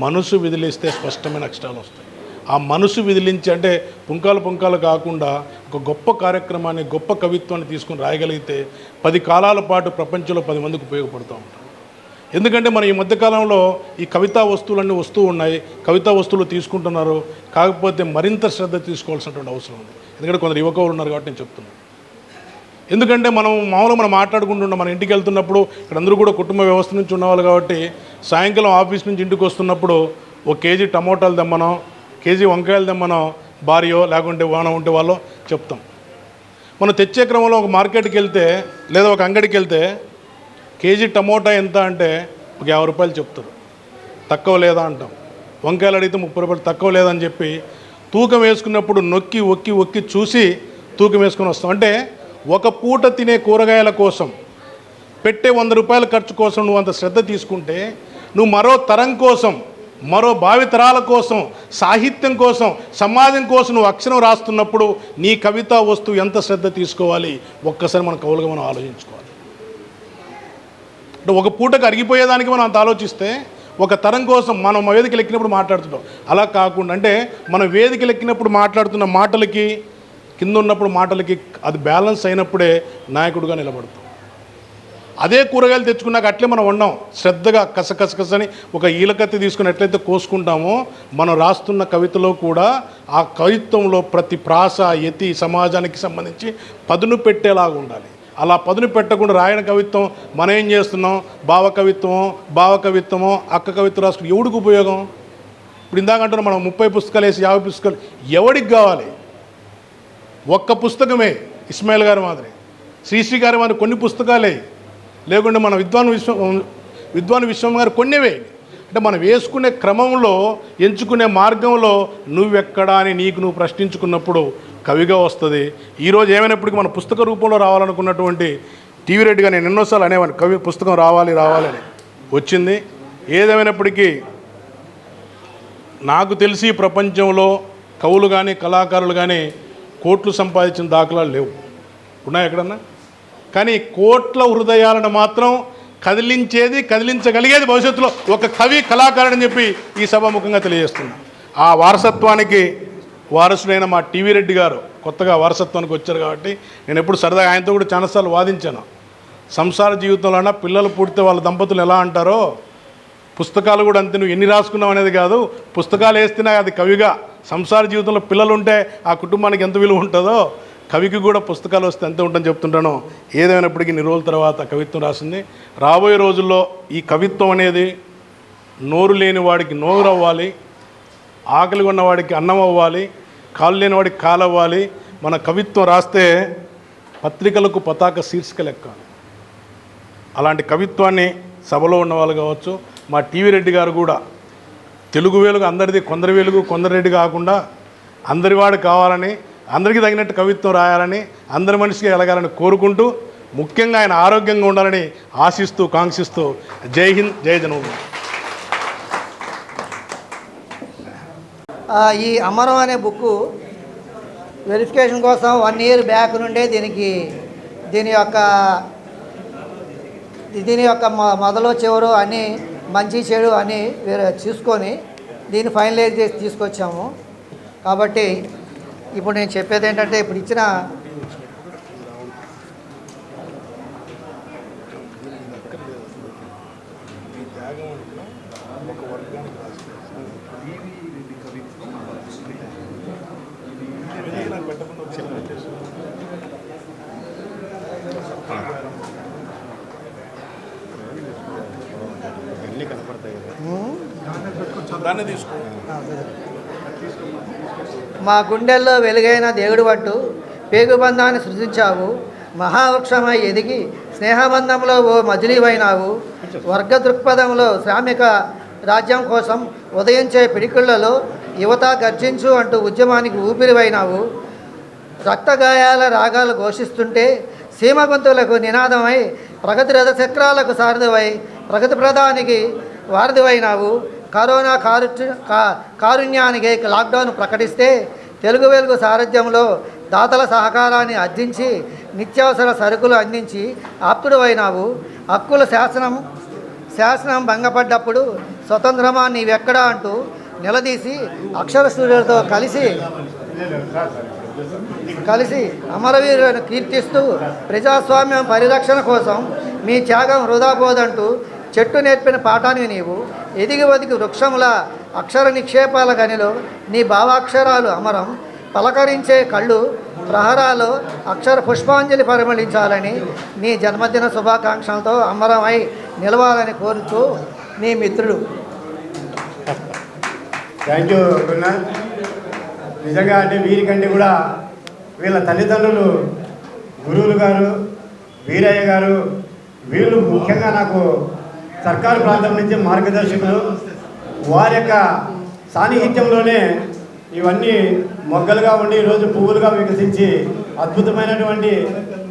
మనసు విదిలిస్తే స్పష్టమైన అక్షరాలు వస్తాయి. ఆ మనసు విదిలించి అంటే పుంకాలు కాకుండా ఒక గొప్ప కార్యక్రమాన్ని, గొప్ప కవిత్వాన్ని తీసుకుని రాయగలిగితే 10 కాలాల పాటు ప్రపంచంలో 10 మందికి ఉపయోగపడుతూ ఉంటాం. ఎందుకంటే మనం ఈ మధ్యకాలంలో ఈ కవితా వస్తువులన్నీ వస్తూ ఉన్నాయి, కవితా వస్తువులు తీసుకుంటున్నారు. కాకపోతే మరింత శ్రద్ధ తీసుకోవాల్సినటువంటి అవసరం ఉంది. ఎందుకంటే కొందరు యువకులు ఉన్నారు కాబట్టి నేను చెప్తున్నాను. ఎందుకంటే మనం మాట్లాడుకుంటున్నాం, మన ఇంటికి వెళ్తున్నప్పుడు ఇక్కడ అందరూ కూడా కుటుంబ వ్యవస్థ నుంచి ఉన్నవాళ్ళు కాబట్టి సాయంకాలం ఆఫీస్ నుంచి ఇంటికి వస్తున్నప్పుడు 1 కేజీ టమోటాలు తెమ్మనో, కేజీ వంకాయలు తెమ్మనో భార్యో లేకుంటే వాన ఉంటే వాళ్ళో చెప్తాం. మనం తెచ్చే క్రమంలో ఒక మార్కెట్కి వెళ్తే లేదా ఒక అంగడికి వెళ్తే కేజీ టమోటా ఎంత అంటే ఒక 50 రూపాయలు చెప్తారు, తక్కువ లేదా అంటాం. వంకాయలు అడిగితే 30 రూపాయలు, తక్కువ లేదని చెప్పి తూకం వేసుకున్నప్పుడు నొక్కి ఒక్కి చూసి తూకం వేసుకొని వస్తాం. అంటే ఒక పూట తినే కూరగాయల కోసం పెట్టే 100 రూపాయల ఖర్చు కోసం నువ్వు అంత శ్రద్ధ తీసుకుంటే, నువ్వు మరో తరం కోసం, మరో భావితరాల కోసం, సాహిత్యం కోసం, సమాజం కోసం నువ్వు అక్షరం రాస్తున్నప్పుడు నీ కవితా వస్తువు ఎంత శ్రద్ధ తీసుకోవాలి ఒక్కసారి మన కవులుగా మనం ఆలోచించుకోవాలి. అంటే ఒక పూటకు అరిగిపోయేదానికి మనం అంత ఆలోచిస్తే ఒక తరం కోసం మనం వేదికలు ఎక్కినప్పుడు మాట్లాడుతుంటాం. అలా కాకుండా అంటే మనం వేదికలు ఎక్కినప్పుడు మాట్లాడుతున్న మాటలకి, కింద ఉన్నప్పుడు మాటలకి అది బ్యాలెన్స్ అయినప్పుడే నాయకుడిగా నిలబడతాం. అదే కూరగాయలు తెచ్చుకున్నాక అట్లే మనం వండాం, శ్రద్ధగా కసకసని ఒక ఈలకత్తి తీసుకుని ఎట్లయితే కోసుకుంటామో, మనం రాస్తున్న కవితలో కూడా ఆ కవిత్వంలో ప్రతి ప్రాస, యతి సమాజానికి సంబంధించి పదును పెట్టేలాగా ఉండాలి. అలా పదును పెట్టకుండా రాయన కవిత్వం మనం ఏం చేస్తున్నాం, భావ కవిత్వమో అక్క కవిత్వం రాసుకుని ఎవడికి ఉపయోగం? ఇప్పుడు ఇందాకంటున్నాం మనం 30 పుస్తకాలు వేసి 50 పుస్తకాలు ఎవడికి కావాలి? ఒక్క పుస్తకమే ఇస్మాయిల్ గారి మాదిరి, శ్రీశ్రీ గారి మాదిరి కొన్ని పుస్తకాలే, లేకుంటే మన విద్వాన్ విశ్వం గారు కొన్నివే. అంటే మనం వేసుకునే క్రమంలో, ఎంచుకునే మార్గంలో నువ్వెక్కడా అని నీకు నువ్వు ప్రశ్నించుకున్నప్పుడు కవిగా వస్తుంది. ఈరోజు ఏమైనప్పటికీ మన పుస్తక రూపంలో రావాలనుకున్నటువంటి టీవీ రెడ్డిగా నేను ఎన్నోసార్లు అనేవాడిని, కవి పుస్తకం రావాలి అని వచ్చింది. ఏదేమైనప్పటికీ నాకు తెలిసి ప్రపంచంలో కవులు కానీ కళాకారులు కానీ కోట్లు సంపాదించిన దాఖలాలు లేవు. ఉన్నాయి ఎక్కడన్నా? కానీ కోట్ల హృదయాలను మాత్రం కదిలించగలిగేది భవిష్యత్తులో ఒక కవి, కళాకారుడని చెప్పి ఈ సభాముఖంగా తెలియజేస్తున్నా. ఆ వారసత్వానికి వారసుడైన మా టీవీ రెడ్డి గారు కొత్తగా వారసత్వానికి వచ్చారు కాబట్టి నేను ఎప్పుడు సరదాగా ఆయనతో కూడా చాలాసార్లు వాదించాను. సంసార జీవితంలో పిల్లలు పుడితే వాళ్ళ దంపతులు ఎలా అంటారో, పుస్తకాలు కూడా అంతే, నువ్వు ఎన్ని రాసుకున్నావు అనేది కాదు, పుస్తకాలు వేస్తేనే అది కవిగా. సంసార జీవితంలో పిల్లలు ఉంటే ఆ కుటుంబానికి ఎంత విలువ ఉంటుందో కవికి కూడా పుస్తకాలు వస్తే ఎంత ఉంటుందని చెప్తుంటాను. ఏదైనప్పటికీ ఇన్ని రోజుల తర్వాత కవిత్వం రాసింది. రాబోయే రోజుల్లో ఈ కవిత్వం అనేది నోరు లేని వాడికి నోరు అవ్వాలి, ఆకలి ఉన్నవాడికి అన్నం అవ్వాలి, కాలు లేని వాడికి కాలు అవ్వాలి. మన కవిత్వం రాస్తే పత్రికలకు పతాక శీర్షికలు ఎక్కాలి. అలాంటి కవిత్వాన్ని సభలో ఉన్న వాళ్ళు కావచ్చు, మా టీవీ రెడ్డి గారు కూడా తెలుగు వెలుగు అందరిది, కొందరి వెలుగు కొందరి రెడ్డి కాకుండా అందరివాడు కావాలని, అందరికీ తగినట్టు కవిత్వం రాయాలని, అందరి మనిషిగా ఎలగాలని కోరుకుంటూ, ముఖ్యంగా ఆయన ఆరోగ్యంగా ఉండాలని ఆశిస్తూ కాంక్షిస్తూ జై హింద్, జై జన్మభూమి. ఈ అమరం అనే బుక్ వెరిఫికేషన్ కోసం 1 year బ్యాక్ నుండే దీని యొక్క మొదలు చివరు అన్నీ మంచి చెడు అని చూసుకొని దీన్ని ఫైనలైజ్ చేసి తీసుకొచ్చాము. కాబట్టి ఇప్పుడు నేను చెప్పేది ఏంటంటే, ఇప్పుడు ఇచ్చిన మా గుండెల్లో వెలుగైన దేవుడు పట్టు పేగుబంధాన్ని సృజించావు, మహావృక్షమై ఎదిగి స్నేహబంధంలో ఓ మజిలీవైనావు, వర్గ దృక్పథంలో శ్రామిక రాజ్యం కోసం ఉదయించే పిడికిళ్లలో యువత గర్జించు అంటూ ఉద్యమానికి ఊపిరివైనావు, రక్తగాయాల రాగాలు ఘోషిస్తుంటే సీమగొంతులకు నినాదమై ప్రగతి రథ చక్రాలకు సారథివై ప్రగతి ప్రధానికి వారధివైనావు, కరోనా కారుణ్యానికి లాక్డౌన్ ప్రకటిస్తే తెలుగు వెలుగు సారథ్యంలో దాతల సహకారాన్ని అర్థించి నిత్యావసర సరుకులు అందించి ఆప్తుడు అయినావు, హక్కుల శాసనం భంగపడ్డప్పుడు స్వతంత్రమా నీవెక్కడా అంటూ నిలదీసి అక్షర సూర్యులతో కలిసి అమరవీరులను కీర్తిస్తూ ప్రజాస్వామ్యం పరిరక్షణ కోసం మీ త్యాగం వృధా పోదంటూ చెట్టు నేర్పిన పాఠాన్ని నీవు, ఎదిగి ఒదిగి వృక్షముల అక్షర నిక్షేపాల గనిలో నీ భావాక్షరాలు అమరం, పలకరించే కళ్ళు ప్రహరాలో అక్షర పుష్పాంజలి పరిమళించాలని నీ జన్మదిన శుభాకాంక్షలతో అమరమై నిలవాలని కోరుతూ నీ మిత్రుడు. Thank you Gurunath. నిజంగా అంటే వీరికంటే కూడా వీళ్ళ తల్లిదండ్రులు గురువులు గారు, వీరయ్య గారు, వీళ్ళు ముఖ్యంగా నాకు సర్కారు ప్రాంతం నుంచి మార్గదర్శకులు. వారి యొక్క సాన్నిహిత్యంలోనే ఇవన్నీ మొగ్గలుగా ఉండి ఈరోజు పువ్వులుగా వికసించి అద్భుతమైనటువంటి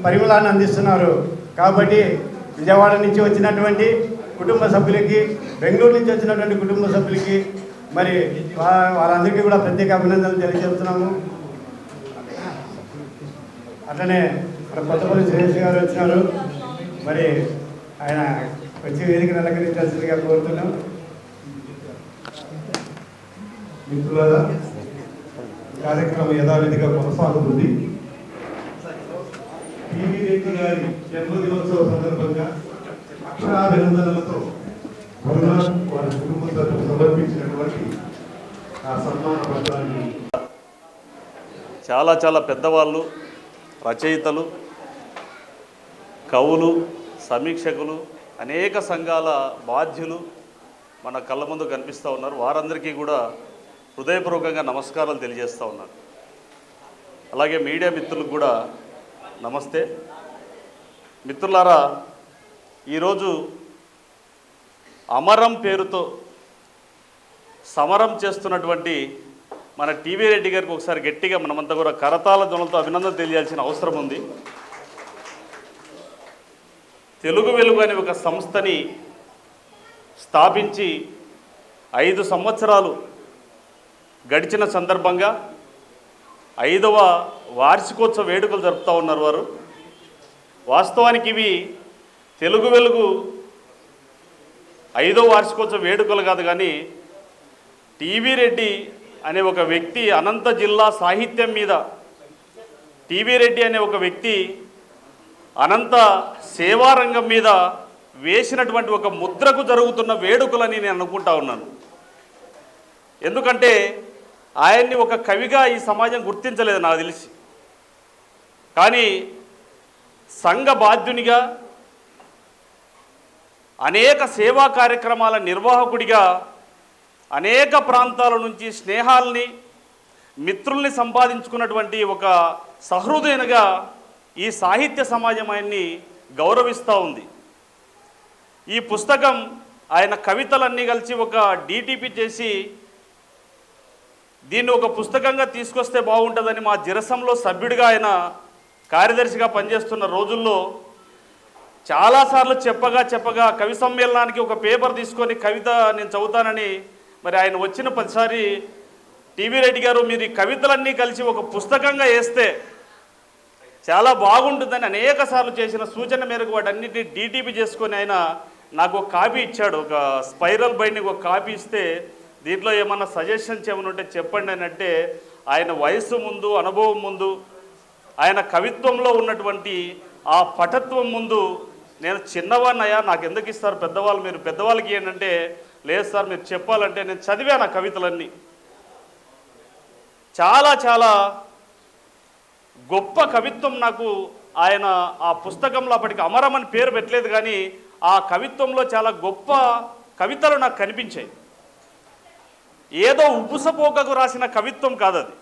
పరిమళాన్ని అందిస్తున్నారు. కాబట్టి విజయవాడ నుంచి వచ్చినటువంటి కుటుంబ సభ్యులకి, బెంగళూరు నుంచి వచ్చినటువంటి కుటుంబ సభ్యులకి మరి వారందరికీ కూడా ప్రత్యేక అభినందనలు తెలియజేస్తున్నాము. అట్లనే మన కొత్తపల్లి శ్రేష్ గారు వచ్చినారు. మరి ఆయన వచ్చి వేదికను అలంకరించాల్సిందిగా కోరుతున్నాం. మిత్రులారా, కార్యక్రమం యథావిధిగా కొనసాగుతుంది. టీవీ రెడ్డి గారి జన్మదినోత్సవ సందర్భంగా అక్షరాభినందనలతో వారి కుటుంబ సభ్యులు సమర్పించినటువంటి ఆ సన్మాన పత్రాన్ని చాలా పెద్దవాళ్ళు, రచయితలు, కవులు, సమీక్షకులు, అనేక సంఘాల బాధ్యులు మన కళ్ళ ముందు కనిపిస్తూ ఉన్నారు. వారందరికీ కూడా హృదయపూర్వకంగా నమస్కారాలు తెలియజేస్తూ ఉన్నారు. అలాగే మీడియా మిత్రులకు కూడా నమస్తే. మిత్రులారా, ఈరోజు అమరం పేరుతో సమరం చేస్తున్నటువంటి మన టీవీ రెడ్డి గారికి ఒకసారి గట్టిగా మనమంతా కూడా కరతాళ ధ్వనులతో అభినందన తెలియాల్సిన అవసరం ఉంది. తెలుగు వెలుగు అనే ఒక సంస్థని స్థాపించి 5 సంవత్సరాలు గడిచిన సందర్భంగా 5వ వార్షికోత్సవ వేడుకలు జరుపుతూ ఉన్నారు వారు. వాస్తవానికి ఇవి తెలుగు వెలుగు 5వ వార్షికోత్సవ వేడుకలు కాదు, కానీ టీవీ రెడ్డి అనే ఒక వ్యక్తి అనంత జిల్లా సాహిత్యం మీద, టీవీ రెడ్డి అనే ఒక వ్యక్తి అనంత సేవారంగం మీద వేసినటువంటి ఒక ముద్రకు జరుగుతున్న వేడుకలని నేను అనుకుంటా ఉన్నాను. ఎందుకంటే ఆయన్ని ఒక కవిగా ఈ సమాజం గుర్తించలేదు నాకు తెలిసి. కానీ సంఘ బాధ్యునిగా, అనేక సేవా కార్యక్రమాల నిర్వాహకుడిగా, అనేక ప్రాంతాల నుంచి స్నేహాల్ని, మిత్రుల్ని సంపాదించుకున్నటువంటి ఒక సహృదయునిగా ఈ సాహిత్య సమాజం ఆయన్ని గౌరవిస్తూ ఉంది. ఈ పుస్తకం ఆయన కవితలన్నీ కలిసి ఒక డిటిపి చేసి దీన్ని ఒక పుస్తకంగా తీసుకొస్తే బాగుంటుందని మా జిరసంలో సభ్యుడిగా ఆయన కార్యదర్శిగా పనిచేస్తున్న రోజుల్లో చాలాసార్లు చెప్పగా కవి సమ్మేళనానికి ఒక పేపర్ తీసుకొని కవిత నేను చదువుతానని మరి ఆయన వచ్చిన 10 సారి టీవీ రెడ్డి గారు మీరు ఈ కవితలన్నీ కలిసి ఒక పుస్తకంగా వేస్తే చాలా బాగుంటుందని అనేక సార్లు చేసిన సూచన మేరకు వాటన్నిటిని డిటిపి చేసుకొని ఆయన నాకు ఒక కాపీ ఇచ్చాడు. ఒక స్పైరల్ బైండింగ్ ఒక కాపీ ఇస్తే దీంట్లో ఏమన్నా సజెషన్స్ ఏమైనా ఉంటే చెప్పండి అని అంటే ఆయన వయసు ముందు అనుభవం ముందు ఆయన కవిత్వంలో ఉన్నటువంటి ఆ పటత్వం ముందు నేను చిన్నవాడినయ్యా నాకు ఎందుకు ఇస్తారు పెద్దవాళ్ళు మీరు పెద్దవాళ్ళకి ఏంటంటే లేదు సార్ మీరు చెప్పాలంటే నేను చదివాను ఆ కవితలన్నీ. చాలా చాలా గొప్ప కవిత్వం నాకు ఆయన ఆ పుస్తకంలో అప్పటికి అమరం అని పేరు పెట్టలేదు కానీ ఆ కవిత్వంలో చాలా గొప్ప కవితలు నాకు కనిపించాయి. ఏదో ఉప్పుసపోకకు రాసిన కవిత్వం కాదు అది,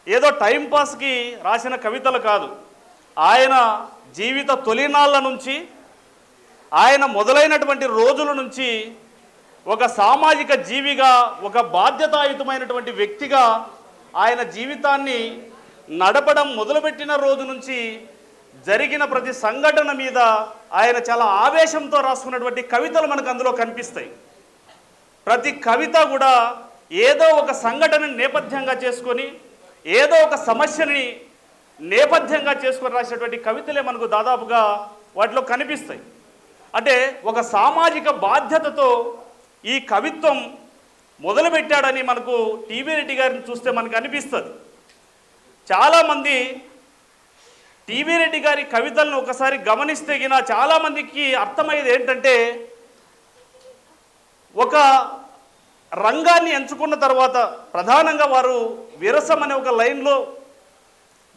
ఏదో టైంపాస్కి రాసిన కవితలు కాదు. ఆయన జీవిత తొలినాళ్ళ నుంచి ఆయన మొదలైనటువంటి రోజుల నుంచి ఒక సామాజిక జీవిగా ఒక బాధ్యతాయుతమైనటువంటి వ్యక్తిగా ఆయన జీవితాన్ని నడపడం మొదలుపెట్టిన రోజు నుంచి జరిగిన ప్రతి సంఘటన మీద ఆయన చాలా ఆవేశంతో రాసుకున్నటువంటి కవితలు మనకు అందులో కనిపిస్తాయి. ప్రతి కవిత కూడా ఏదో ఒక సంఘటనని నేపథ్యంగా చేసుకొని ఏదో ఒక సమస్యని నేపథ్యంగా చేసుకొని రాసినటువంటి కవితలే మనకు దాదాపుగా వాటిలో కనిపిస్తాయి. అంటే ఒక సామాజిక బాధ్యతతో ఈ కవిత్వం మొదలుపెట్టాడని మనకు టీవీ రెడ్డి గారిని చూస్తే మనకు అనిపిస్తుంది. చాలామంది టీవీ రెడ్డి గారి కవితలను ఒకసారి గమనిస్తే గిన చాలామందికి అర్థమయ్యేది ఏంటంటే ఒక రంగాన్ని ఎంచుకున్న తర్వాత ప్రధానంగా వారు విరసం అనే ఒక లైన్లో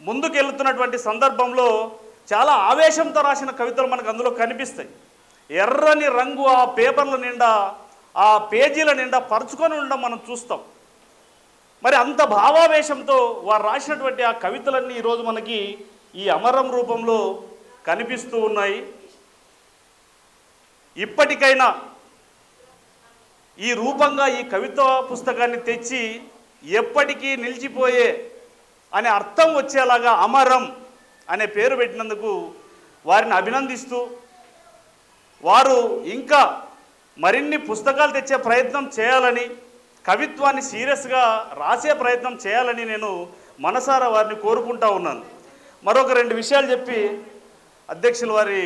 ముందుకెళ్తున్నటువంటి సందర్భంలో చాలా ఆవేశంతో రాసిన కవితలు మనకు అందులో కనిపిస్తాయి. ఎర్రని రంగు ఆ పేపర్ల నిండా ఆ పేజీల నిండా పరుచుకొని ఉండడం మనం చూస్తాం. మరి అంత భావావేశంతో వారు రాసినటువంటి ఆ కవితలన్నీ ఈరోజు మనకి ఈ అమరం రూపంలో కనిపిస్తూ ఉన్నాయి. ఇప్పటికైనా ఈ రూపంగా ఈ కవిత పుస్తకాన్ని తెచ్చి ఎప్పటికీ నిలిచిపోయే అనే అర్థం వచ్చేలాగా అమరం అనే పేరు పెట్టినందుకు వారిని అభినందిస్తూ వారు ఇంకా మరిన్ని పుస్తకాలు తెచ్చే ప్రయత్నం చేయాలని కవిత్వాన్ని సీరియస్గా రాసే ప్రయత్నం చేయాలని నేను మనసారా వారిని కోరుకుంటా ఉన్నాను. మరొక 2 విషయాలు చెప్పి అధ్యక్షులు వారి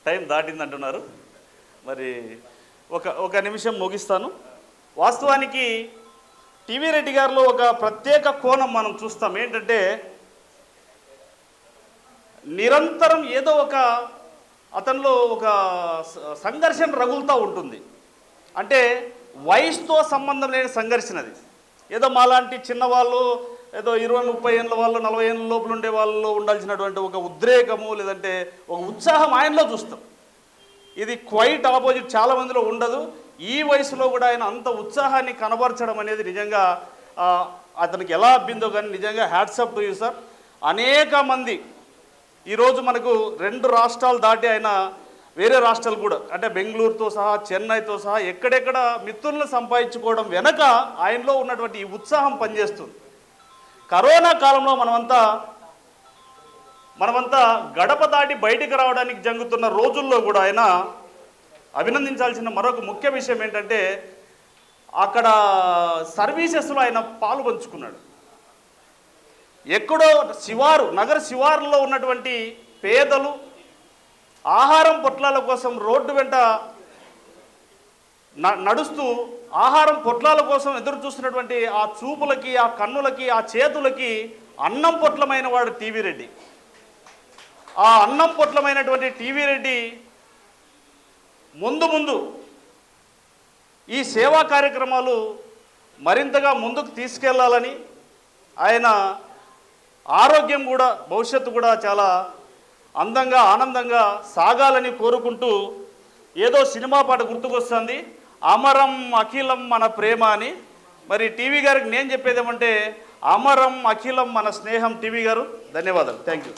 టైం దాటిందంటున్నారు, మరి ఒక నిమిషం ముగిస్తాను. వాస్తవానికి టీవీ రెడ్డి గారిలో ఒక ప్రత్యేక కోణం మనం చూస్తాం. ఏంటంటే నిరంతరం ఏదో ఒక అతనిలో ఒక సంఘర్షణ రగులుతూ ఉంటుంది. అంటే వయసుతో సంబంధం లేని సంఘర్షణ అది. ఏదో మాలాంటి చిన్నవాళ్ళు ఏదో 20-30 ఏళ్ళ వాళ్ళు 40 ఏళ్ళ లోపల ఉండే వాళ్ళలో ఉండాల్సినటువంటి ఒక ఉద్రేకము లేదంటే ఒక ఉత్సాహం ఆయనలో చూస్తాం. ఇది క్వైట్ ఆపోజిట్ చాలామందిలో ఉండదు. ఈ వయసులో కూడా ఆయన అంత ఉత్సాహాన్ని కనబరచడం అనేది నిజంగా అతనికి ఎలా అబ్బిందో కానీ నిజంగా హ్యాట్సప్ టు యూ సార్. అనేక మంది ఈరోజు మనకు 2 రాష్ట్రాలు దాటి ఆయన వేరే రాష్ట్రాలు కూడా అంటే బెంగళూరుతో సహా చెన్నైతో సహా ఎక్కడెక్కడ మిత్రులను సంపాదించుకోవడం వెనక ఆయనలో ఉన్నటువంటి ఈ ఉత్సాహం పనిచేస్తుంది. కరోనా కాలంలో మనమంతా గడప దాటి బయటికి రావడానికి జరుగుతున్న రోజుల్లో కూడా ఆయన అభినందించాల్సిన మరొక ముఖ్య విషయం ఏంటంటే అక్కడ సర్వీసెస్లో ఆయన పాలు పంచుకున్నాడు. ఎక్కడో నగర శివారులో ఉన్నటువంటి పేదలు ఆహారం పొట్లాల కోసం రోడ్డు వెంట నడుస్తూ ఆహారం పొట్లాల కోసం ఎదురు చూస్తున్నటువంటి ఆ చూపులకి ఆ కన్నులకి ఆ చేతులకి అన్నం పొట్లమైన వాడు టీవీ రెడ్డి. ఆ అన్నం పొట్లమైనటువంటి టీవీ రెడ్డి ముందు ఈ సేవా కార్యక్రమాలు మరింతగా ముందుకు తీసుకెళ్లాలని ఆయన ఆరోగ్యం కూడా భవిష్యత్తు కూడా చాలా అందంగా ఆనందంగా సాగాలని కోరుకుంటూ ఏదో సినిమా పాట గుర్తుకొస్తుంది, అమరం అఖిలం మన ప్రేమ అని. మరి టీవీ గారికి నేను చెప్పేది ఏమంటే అమరం అఖిలం మన స్నేహం టీవీ గారు. ధన్యవాదాలు. Thank you.